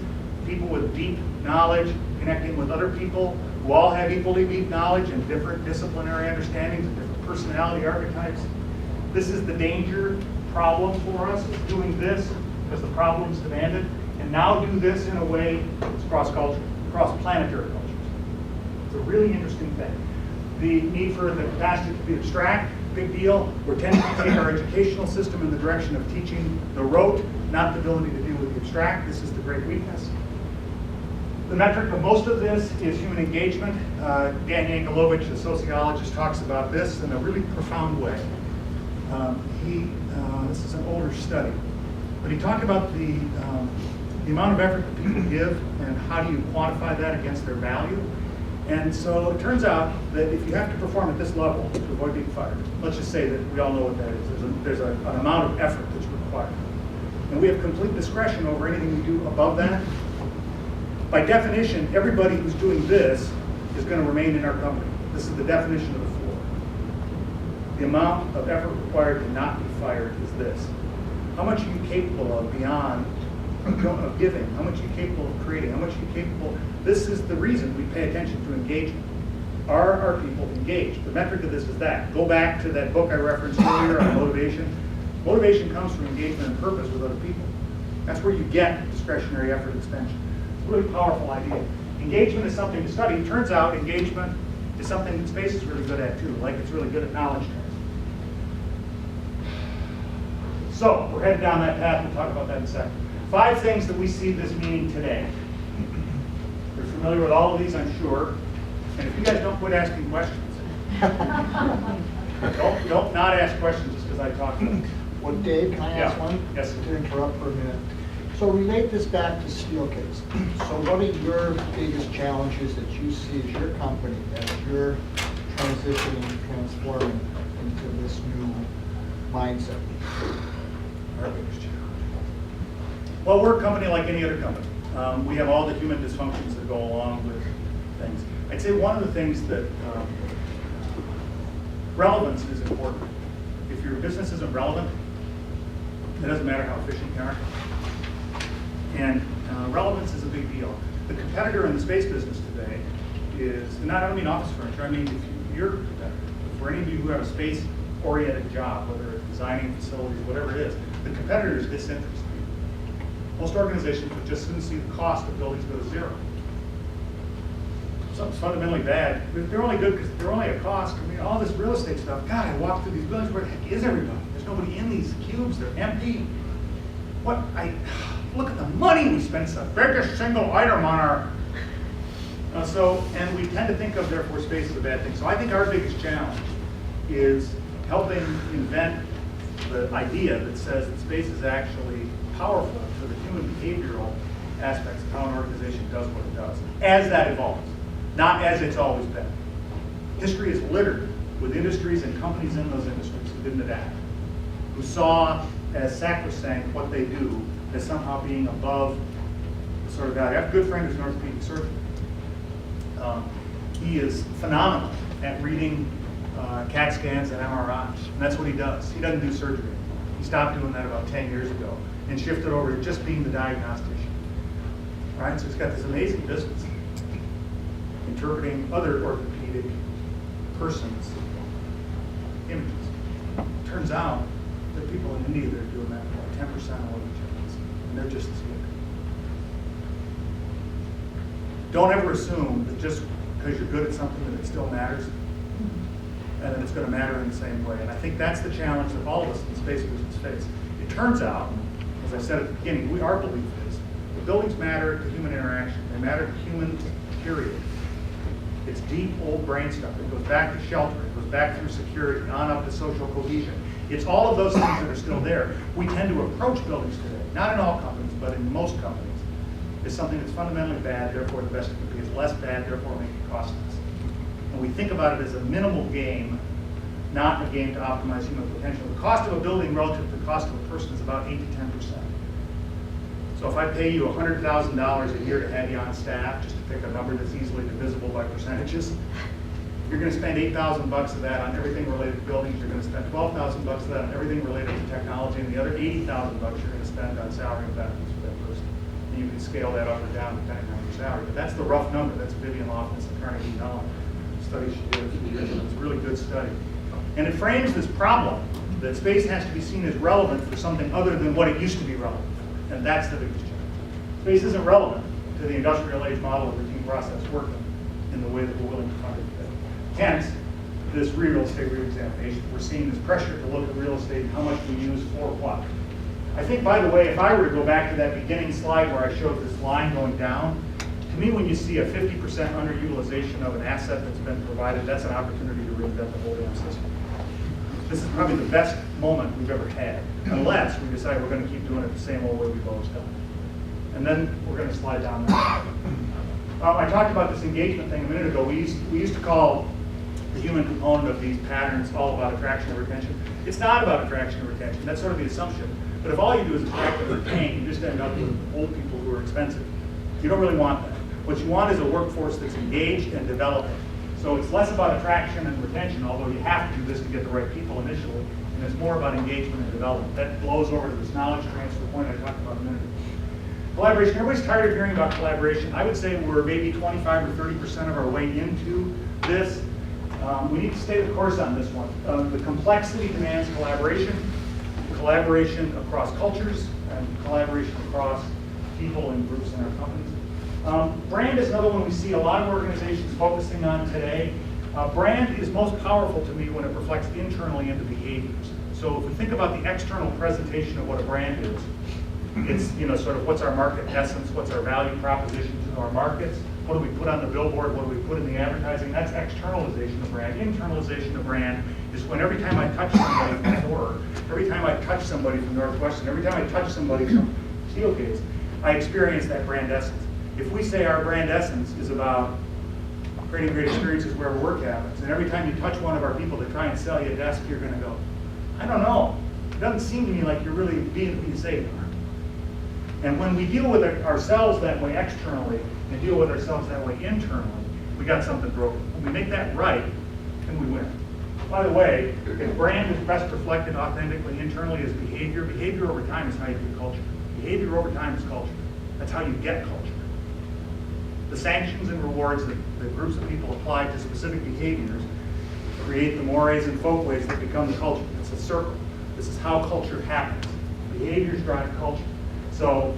people with deep knowledge connecting with other people who all have equally deep knowledge and different disciplinary understandings and different personality archetypes. This is the danger problem for us, is doing this because the problems demand it, and now do this in a way that's cross-cultural, cross-planetary cultures. It's a really interesting thing. The need for the capacity to be abstract, big deal. We're tending to take our educational system in the direction of teaching the rote, not the ability to deal with the abstract. This is the great weakness. The metric of most of this is human engagement. Dan Yankelovich, a sociologist, talks about this in a really profound way. This is an older study, but he talked about the amount of effort that people give and how do you quantify that against their value. And so it turns out that if you have to perform at this level to avoid being fired, let's just say that we all know what that is. There's an amount of effort that's required. And we have complete discretion over anything we do above that. By definition, everybody who's doing this is going to remain in our company. This is the definition of the floor. The amount of effort required to not be fired is this. How much are you capable of beyond of giving? How much are you capable of creating? How much are you capable? This is the reason we pay attention to engagement. Are our people engaged? The metric of this is that. Go back to that book I referenced earlier on motivation. Motivation comes from engagement and purpose with other people. That's where you get discretionary effort extension. It's a really powerful idea. Engagement is something to study. It turns out engagement is something that space is really good at too, like it's really good at knowledge transfer. So, we're headed down that path. We'll talk about that in a second. 5 things that we see this meaning today. You're familiar with all of these, I'm sure. And if you guys don't quit asking questions, don't not ask questions just because I talk to them. Well, Dave, can I ask one? Yes. To interrupt for a minute. So relate this back to Steelcase. So what are your biggest challenges that you see as your company, as you're transitioning, transforming into this new mindset? Our biggest challenge. Well, we're a company like any other company. We have all the human dysfunctions that go along with things. I'd say one of the things that relevance is important. If your business isn't relevant, it doesn't matter how efficient you are. And relevance is a big deal. The competitor in the space business today is, and I don't mean office furniture, I mean if you're a competitor. For any of you who have a space-oriented job, whether it's designing facilities, whatever it is, the competitor is disinterested. Most organizations would just soon see the cost of buildings go to zero. Something's fundamentally bad. They're only good because they're only a cost. I mean, all this real estate stuff, God, I walk through these buildings, where the heck is everybody? There's nobody in these cubes, they're empty. Look at the money we spend. It's the biggest single item on our, and we tend to think of, therefore, space as a bad thing. So I think our biggest challenge is helping invent the idea that says that space is actually powerful to the human behavioral aspects of how an organization does what it does, as that evolves, not as it's always been. History is littered with industries and companies in those industries who didn't adapt, who saw as sacrosanct what they do as somehow being above the sort of value. I have a good friend who's an orthopedic surgeon. He is phenomenal at reading CAT scans and MRIs, and that's what he does. He doesn't do surgery. He stopped doing that about 10 years ago and shifted over to just being the diagnostician. All right, so he's got this amazing business interpreting other orthopedic persons' images. Turns out that people in India that are doing that are 10% of what each of us, and they're just as good. Don't ever assume that just because you're good at something that it still matters, and that it's going to matter in the same way. And I think that's the challenge that all of us in the space business face. It turns out, as I said at the beginning, our belief is that buildings matter to human interaction. They matter to humans, period. It's deep old brain stuff. It goes back to shelter. It goes back through security, on up to social cohesion. It's all of those things that are still there. We tend to approach buildings today, not in all companies, but in most companies, as something that's fundamentally bad, therefore the best it can be is less bad, therefore make it cost less. And we think about it as a minimal game, not a game to optimize human potential. The cost of a building relative to the cost of a person is about 8 to 10%. So if I pay you $100,000 a year to have you on staff, just to pick a number that's easily divisible by percentages, you're going to spend $8,000 of that on everything related to buildings. You're going to spend $12,000 of that on everything related to technology, and the other $80,000 you're going to spend on salary and benefits for that person. And you can scale that up or down depending on your salary. But that's the rough number. That's Vivian Loftus and Carnegie Mellon study she did a few years ago. It's a really good study. And it frames this problem that space has to be seen as relevant for something other than what it used to be relevant for. And that's the biggest challenge. Space isn't relevant to the industrial age model of routine process working in the way that we're willing to fund it today. Hence, this real estate reexamination. We're seeing this pressure to look at real estate and how much we use for what. I think, by the way, if I were to go back to that beginning slide where I showed this line going down, to me, when you see a 50% underutilization of an asset that's been provided, that's an opportunity to reinvent the whole damn system. This is probably the best moment we've ever had, unless we decide we're going to keep doing it the same old way we've always done it. And then we're going to slide down there. I talked about this engagement thing a minute ago. We used to call the human component of these patterns all about attraction and retention. It's not about attraction and retention. That's sort of the assumption. But if all you do is attract and retain, you just end up with old people who are expensive. You don't really want that. What you want is a workforce that's engaged and developing. So it's less about attraction and retention, although you have to do this to get the right people initially, and it's more about engagement and development. That blows over to this knowledge transfer point I talked about a minute ago. Collaboration. Everybody's tired of hearing about collaboration. I would say we're maybe 25 or 30% of our way into this. We need to stay the course on this one. The complexity demands collaboration across cultures, and collaboration across people and groups in our companies. Brand is another one we see a lot of organizations focusing on today. Brand is most powerful to me when it reflects internally into behaviors. So if we think about the external presentation of what a brand is, it's sort of what's our market essence, what's our value proposition to our markets, what do we put on the billboard, what do we put in the advertising. That's externalization of brand. Internalization of brand is when every time I touch somebody from Thor, every time I touch somebody from Northwestern, every time I touch somebody from Steelcase, I experience that brand essence. If we say our brand essence is about creating great experiences wherever work happens, and every time you touch one of our people to try and sell you a desk, you're going to go, I don't know. It doesn't seem to me like you're really being who you say you are. And when we deal with ourselves that way externally and deal with ourselves that way internally, we got something broken. When we make that right, then we win. By the way, if brand is best reflected authentically internally as behavior, behavior over time is how you get culture. Behavior over time is culture. That's how you get culture. The sanctions and rewards that groups of people apply to specific behaviors create the mores and folkways that become the culture. It's a circle. This is how culture happens. Behaviors drive culture. So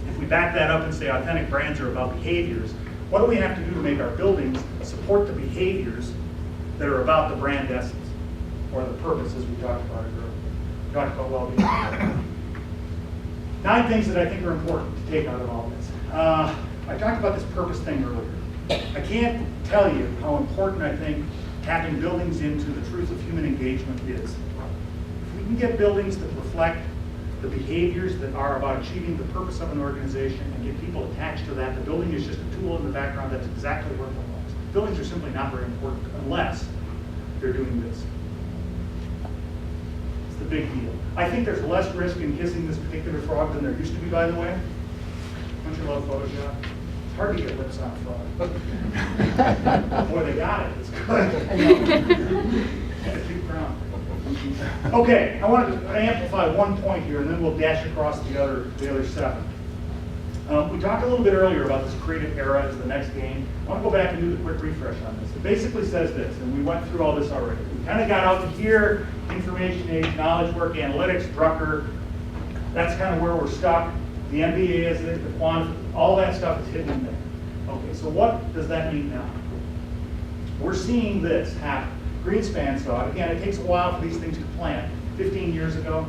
if we back that up and say authentic brands are about behaviors, what do we have to do to make our buildings support the behaviors that are about the brand essence or the purpose, as we talked about earlier? We talked about well-being. 9 things that I think are important to take out of all this. I talked about this purpose thing earlier. I can't tell you how important I think tapping buildings into the truth of human engagement is. If we you can get buildings that reflect the behaviors that are about achieving the purpose of an organization and get people attached to that, the building is just a tool in the background. That's exactly where it belongs. Buildings are simply not very important unless they're doing this. It's the big deal. I think there's less risk in kissing this particular frog than there used to be, by the way. Don't you love Photoshop? It's hard to get lips on a frog. Boy, they got it. It's good. And a cute crown. Okay, I wanted to amplify one point here, and then we'll dash across the other seven. We talked a little bit earlier about this creative era as the next game. I want to go back and do the quick refresh on this. It basically says this, and we went through all this already. We kind of got out to here, information age, knowledge work, analytics, Drucker. That's kind of where we're stuck. The MBA is the quant, all that stuff is hidden in there. Okay, so what does that mean now? We're seeing this happen. Greenspan saw it. Again, it takes a while for these things to plant. 15 years ago,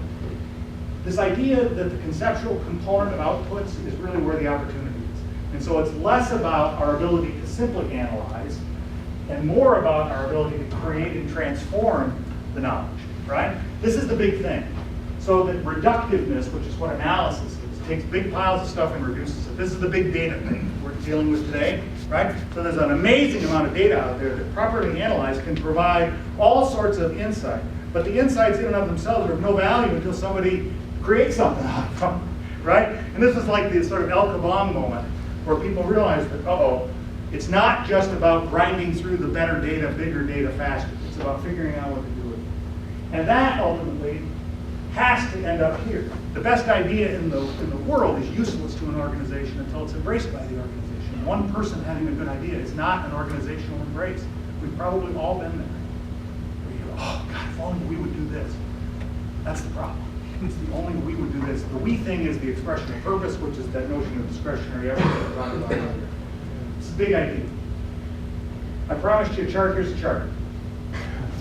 this idea that the conceptual component of outputs is really where the opportunity is. And so it's less about our ability to simply analyze and more about our ability to create and transform the knowledge, right? This is the big thing. So that reductiveness, which is what analysis is, takes big piles of stuff and reduces it. This is the big data thing we're dealing with today, right? So there's an amazing amount of data out there that properly analyzed can provide all sorts of insight. But the insights in and of themselves are of no value until somebody creates something out of them, right? And this is like the sort of El Kabong moment where people realize that, uh-oh, it's not just about grinding through the better data, bigger data faster. It's about figuring out what to do with it. And that ultimately has to end up here. The best idea in the world is useless to an organization until it's embraced by the organization. One person having a good idea is not an organizational embrace. We've probably all been there. Where you go, oh God, if only we would do this. That's the problem. It's the only we would do this. The we thing is the expression of purpose, which is that notion of discretionary effort that I talked about earlier. It's a big idea. I promised you a chart. Here's a chart.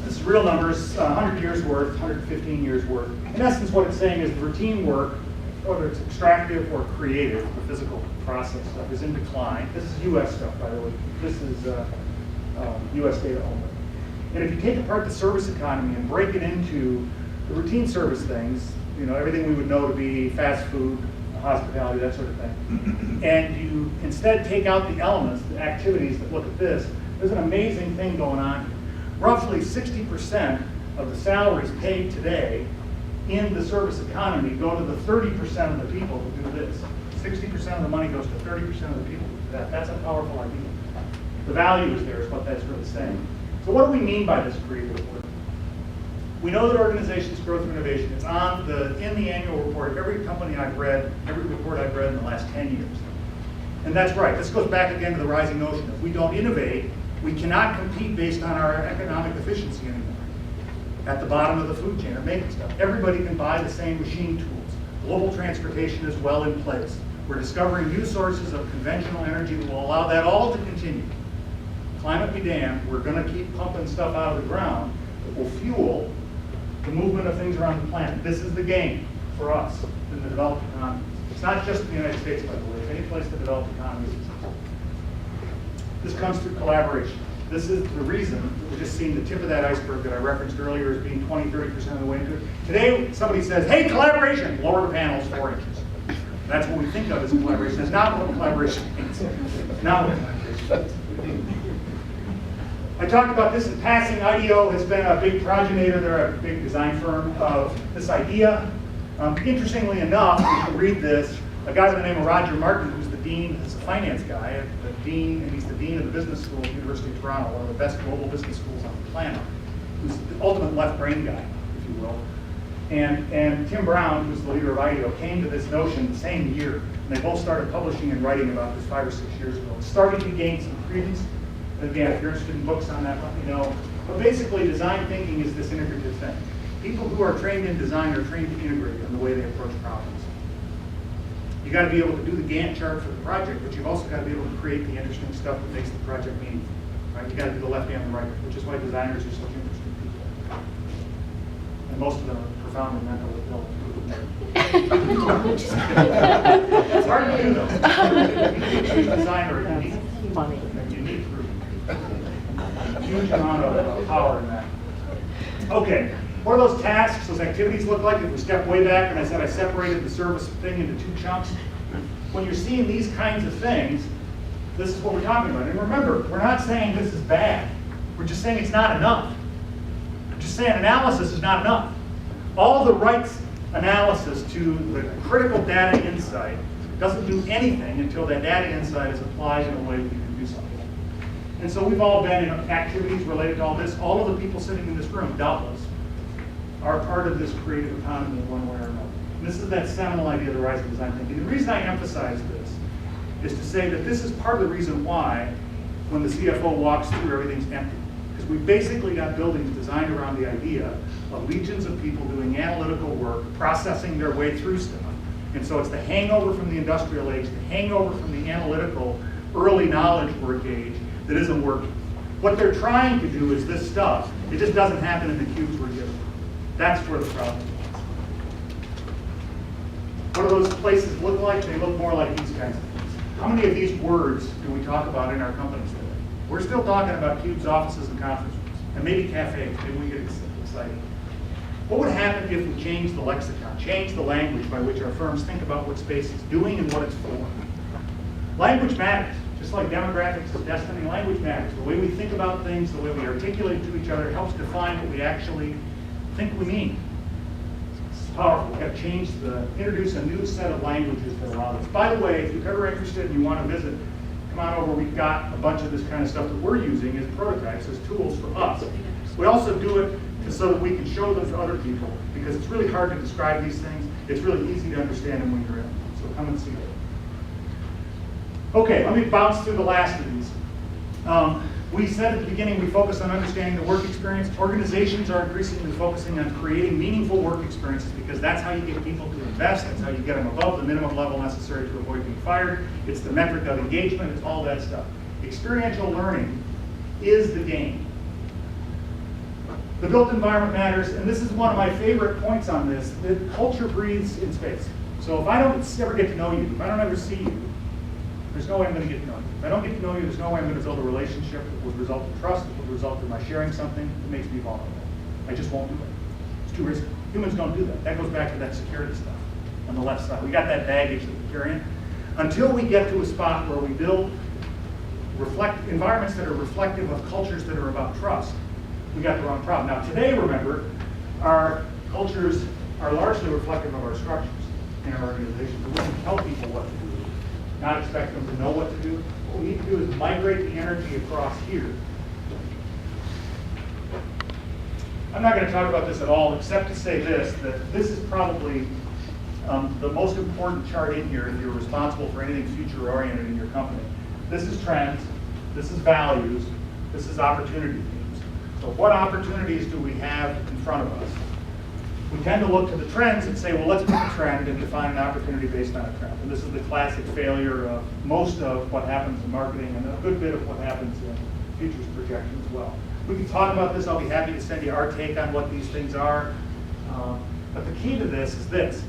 This is real numbers, 100 years worth, 115 years worth. In essence, what it's saying is routine work, whether it's extractive or creative, the physical process stuff, is in decline. This is U.S. stuff, by the way. This is U.S. data only. And if you take apart the service economy and break it into the routine service things, you know, everything we would know to be fast food, hospitality, that sort of thing, and you instead take out the elements, the activities that look at this, there's an amazing thing going on here. Roughly 60% of the salaries paid today in the service economy go to the 30% of the people who do this. 60% of the money goes to 30% of the people who do that. That's a powerful idea. The value is there is what that's really saying. So what do we mean by this creative work? We know that organizations grow through innovation. It's in the annual report of every company I've read, every report I've read in the last 10 years. And that's right. This goes back again to the rising notion. If we don't innovate, we cannot compete based on our economic efficiency anymore. At the bottom of the food chain of making stuff. Everybody can buy the same machine tools. Global transportation is well in place. We're discovering new sources of conventional energy that will allow that all to continue. Climate be damned, we're going to keep pumping stuff out of the ground that will fuel the movement of things around the planet. This is the game for us in the developed economies. It's not just in the United States, by the way. It's any place that developed economies exist. This comes through collaboration. This is the reason that we're just seeing the tip of that iceberg that I referenced earlier as being 20-30% of the way into it. Today, somebody says, hey, collaboration, lower the panels 4 inches. That's what we think of as collaboration. That's not what collaboration means. Not what collaboration means. I talked about this in passing. IDEO has been a big progenitor. They're a big design firm of this idea. Interestingly enough, if you read this, a guy by the name of Roger Martin, who's the dean, is a finance guy, and he's the dean of the business school at the University of Toronto, one of the best global business schools on the planet, who's the ultimate left brain guy, if you will. And Tim Brown, who's the leader of IDEO, came to this notion the same year, and they both started publishing and writing about this 5 or 6 years ago. It started to gain some credence. Again, if you're interested in books on that, let me know. But basically, design thinking is this integrative thing. People who are trained in design are trained to integrate in the way they approach problems. You got to be able to do the Gantt chart for the project, but you've also got to be able to create the interesting stuff that makes the project meaningful. Right? You got to do the left and the right, which is why designers are such interesting people. And most of them are profoundly mentally ill. It's hard to do though. Designer is unique. Funny. Unique group. Huge amount of power in that. Okay, What do those tasks, those activities look like? If we step way back and I said I separated the service thing into 2 chunks, when you're seeing these kinds of things, this is what we're talking about. And remember, we're not saying this is bad. We're just saying it's not enough. We're just saying analysis is not enough. All the rights analysis to the critical data insight doesn't do anything until that data insight is applied in a way that you can do something. And so we've all been in activities related to all this. All of the people sitting in this room, doubtless, are part of this creative economy in one way or another. And this is that seminal idea of the rise of design thinking. The reason I emphasize this is to say that this is part of the reason why when the CFO walks through, everything's empty. Because we basically got buildings designed around the idea of legions of people doing analytical work, processing their way through stuff. And so it's the hangover from the industrial age, the hangover from the analytical early knowledge work age that isn't working. What they're trying to do is this stuff. It just doesn't happen in the cubes we're given. That's where the problem is. What do those places look like? They look more like these kinds of things. How many of these words do we talk about in our companies today? We're still talking about cubes, offices, and conference rooms, and maybe cafes. Maybe we get excited. What would happen if we changed the lexicon, changed the language by which our firms think about what space is doing and what it's for? Language matters. Just like demographics is destiny, language matters. The way we think about things, the way we articulate to each other helps define what we actually think we mean. It's powerful. We've got to introduce a new set of languages that allow this. By the way, if you're ever interested and you want to visit, come on over. We've got a bunch of this kind of stuff that we're using as prototypes, as tools for us. We also do it so that we can show them to other people, because it's really hard to describe these things. It's really easy to understand them when you're in. So come and see it. Okay, let me bounce through the last of these. We said at the beginning we focus on understanding the work experience. Organizations are increasingly focusing on creating meaningful work experiences because that's how you get people to invest. That's how you get them above the minimum level necessary to avoid being fired. It's the metric of engagement. It's all that stuff. Experiential learning is the game. The built environment matters, and this is one of my favorite points on this, that culture breathes in space. So if I don't ever get to know you, if I don't ever see you, there's no way I'm going to get to know you. If I don't get to know you, there's no way I'm going to build a relationship that would result in trust, that would result in my sharing something that makes me vulnerable. I just won't do it. It's too risky. Humans don't do that. That goes back to that security stuff on the left side. We got that baggage that we're carrying. Until we get to a spot where we build environments that are reflective of cultures that are about trust, we got the wrong problem. Now today, remember, our cultures are largely reflective of our structures in our organizations. We can tell people what to do, not expect them to know what to do. What we need to do is migrate the energy across here. I'm not going to talk about this at all, except to say this, that this is probably the most important chart in here if you're responsible for anything future-oriented in your company. This is trends, this is values, this is opportunity themes. So what opportunities do we have in front of us? We tend to look to the trends and say, well, let's pick a trend and define an opportunity based on a trend. And this is the classic failure of most of what happens in marketing and a good bit of what happens in futures projection as well. We can talk about this. I'll be happy to send you our take on what these things are. But the key to this is this.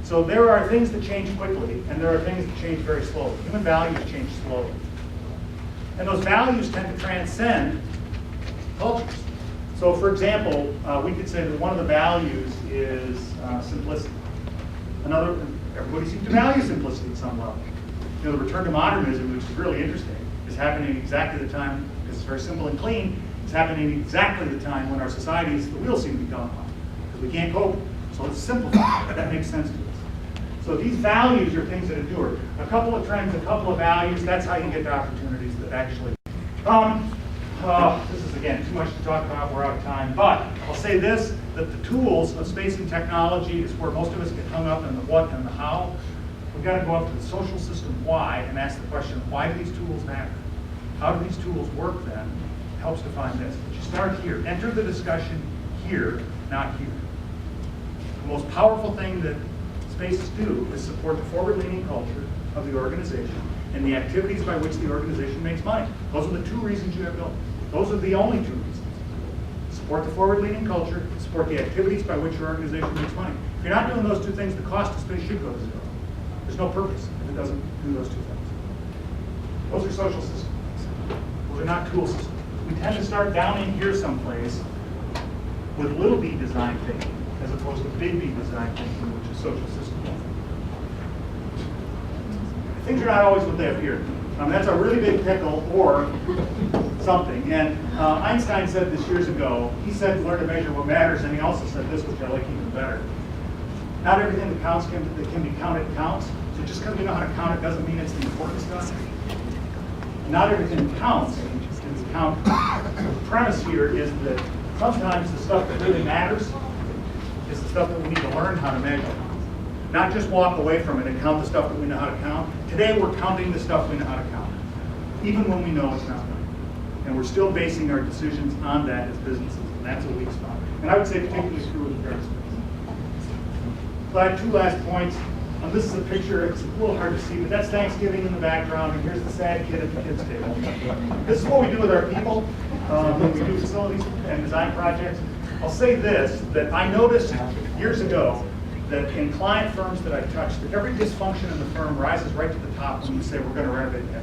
So there are things that change quickly, and there are things that change very slowly. Human values change slowly. And those values tend to transcend cultures. So for example, we could say that one of the values is simplicity. Everybody seems to value simplicity at some level. You know, the return to modernism, which is really interesting, is happening exactly the time, because it's very simple and clean, it's happening exactly the time when our societies, the wheels seem to be gone on, because we can't cope. So let's simplify. That makes sense to us. So these values are things that endure. A couple of trends, a couple of values, that's how you get to opportunities that actually. This is, again, too much to talk about, we're out of time, but I'll say this, that the tools of space and technology is where most of us get hung up in the what and the how. We've got to go up to the social system why and ask the question, why do these tools matter? How do these tools work then? It helps define this. But you start here. Enter the discussion here, not here. The most powerful thing that spaces do is support the forward-leaning culture of the organization and the activities by which the organization makes money. Those are the two reasons you have built. Those are the only two reasons. Support the forward-leaning culture, support the activities by which your organization makes money. If you're not doing those two things, the cost of space should go to zero. There's no purpose if it doesn't do those two things. Those are social systems. Those are not tool systems. We tend to start down in here someplace with little b design thinking, as opposed to big B design thinking, which is social system. Things are not always what they appear. That's a really big pickle or something. And Einstein said this years ago. He said, learn to measure what matters, and he also said this, which I like even better. Not everything that counts that can be counted counts. So just because we know how to count it doesn't mean it's the important stuff. Not everything that counts can be counted. So the premise here is that sometimes the stuff that really matters is the stuff that we need to learn how to measure. Not just walk away from it and count the stuff that we know how to count. Today we're counting the stuff we know how to count, even when we know it's not right. And we're still basing our decisions on that as businesses, and that's a weak spot. And I would say particularly true with regard to space. So I have two last points. This is a picture, it's a little hard to see, but that's Thanksgiving in the background, and here's the sad kid at the kids' table. This is what we do with our people when we do facilities and design projects. I'll say this, that I noticed years ago that in client firms that I touched, that every dysfunction in the firm rises right to the top when you say we're going to renovate that.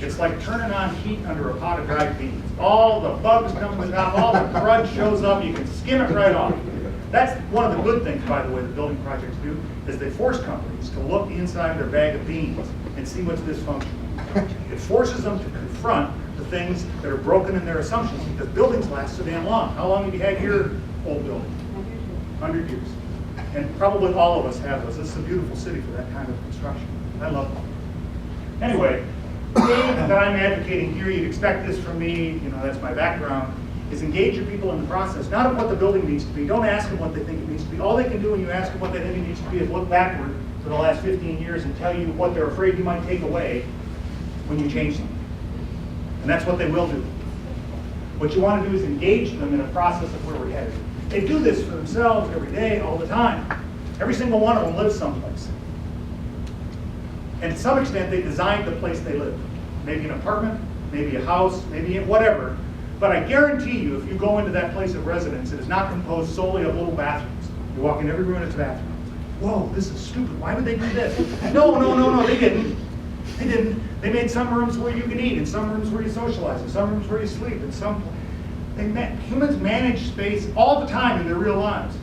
It's like turning on heat under a pot of dried beans. All the bugs come to the top, all the crud shows up, you can skim it right off. That's one of the good things, by the way, that building projects do, is they force companies to look inside their bag of beans and see what's dysfunctional. It forces them to confront the things that are broken in their assumptions, because buildings last so damn long. How long have you had your old building? 100 years. And probably all of us have those. This is a beautiful city for that kind of construction. I love it. Anyway, the thing that I'm advocating here, you'd expect this from me, that's my background, is engage your people in the process, not of what the building needs to be. Don't ask them what they think it needs to be. All they can do when you ask them what they think it needs to be is look backward for the last 15 years and tell you what they're afraid you might take away when you change them. And that's what they will do. What you want to do is engage them in a process of where we're headed. They do this for themselves every day, all the time. Every single one of them lives someplace. And to some extent, they designed the place they live. Maybe an apartment, maybe a house, maybe whatever. But I guarantee you, if you go into that place of residence, it is not composed solely of little bathrooms. You walk in every room and it's a bathroom. Whoa, this is stupid. Why would they do this? No, they didn't. They didn't. They made some rooms where you can eat, and some rooms where you socialize, and some rooms where you sleep, and humans manage space all the time in their real lives.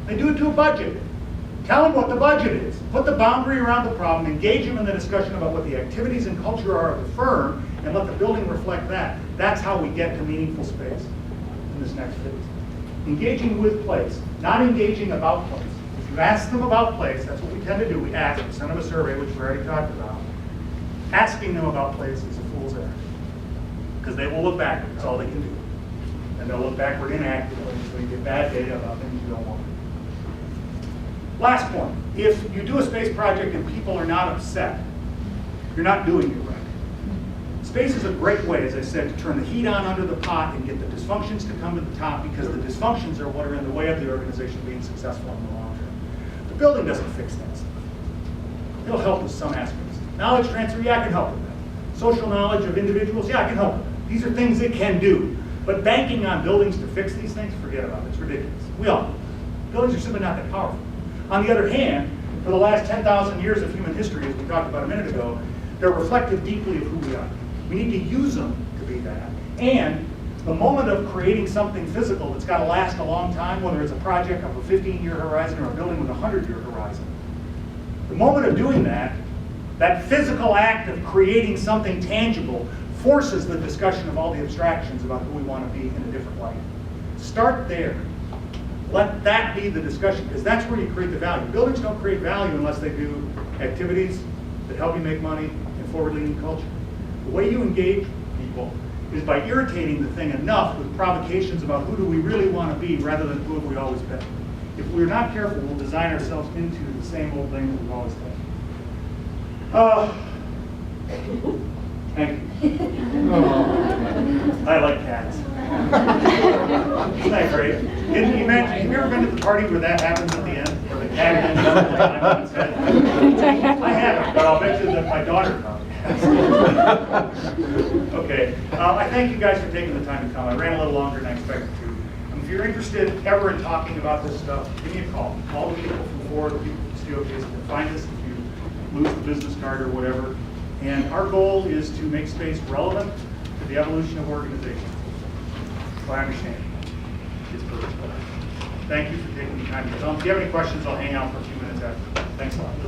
They do it to a budget. Tell them what the budget is. Put the boundary around the problem, engage them in the discussion about what the activities and culture are of the firm, and let the building reflect that. That's how we get to meaningful space in this next phase. Engaging with place, not engaging about place. If you ask them about place, that's what we tend to do. We ask, we send them a survey, which we already talked about. Asking them about place is a fool's errand, because they will look backward. That's all they can do. And they'll look backward inaccurately, so you get bad data about things you don't want. Last point, if you do a space project and people are not upset, you're not doing it right. Space is a great way, as I said, to turn the heat on under the pot and get the dysfunctions to come to the top, because the dysfunctions are what are in the way of the organization being successful in the long term. The building doesn't fix that stuff. It'll help with some aspects. Knowledge transfer, yeah, I can help with that. Social knowledge of individuals, yeah, I can help with that. These are things it can do. But banking on buildings to fix these things, forget about it. It's ridiculous. We all know. Buildings are simply not that powerful. On the other hand, for the last 10,000 years of human history, as we talked about a minute ago, they're reflective deeply of who we are. We need to use them to be that. And the moment of creating something physical that's got to last a long time, whether it's a project of a 15-year horizon or a building with a 100-year horizon, the moment of doing that, that physical act of creating something tangible forces the discussion of all the abstractions about who we want to be in a different light. Start there. Let that be the discussion, because that's where you create the value. Buildings don't create value unless they do activities that help you make money and forward-leaning culture. The way you engage people is by irritating the thing enough with provocations about who do we really want to be rather than who have we always been. If we're not careful, we'll design ourselves into the same old thing that we've always done. Thank you. I like cats. Isn't that great? Didn't you imagine, have you ever been to the party where that happens at the end? Where the cat ends up like on its head? I haven't, but I'll bet you that my daughter probably has. Okay. I thank you guys for taking the time to come. I ran a little longer than I expected to. If you're interested ever in talking about this stuff, give me a call. Call the people from Ford, the people from Steelcase, and find us if you lose the business card or whatever. And our goal is to make space relevant to the evolution of organizations. That's what I understand. is purposeful. Thank you for taking the time to come. If you have any questions, I'll hang out for a few minutes after. Thanks a lot.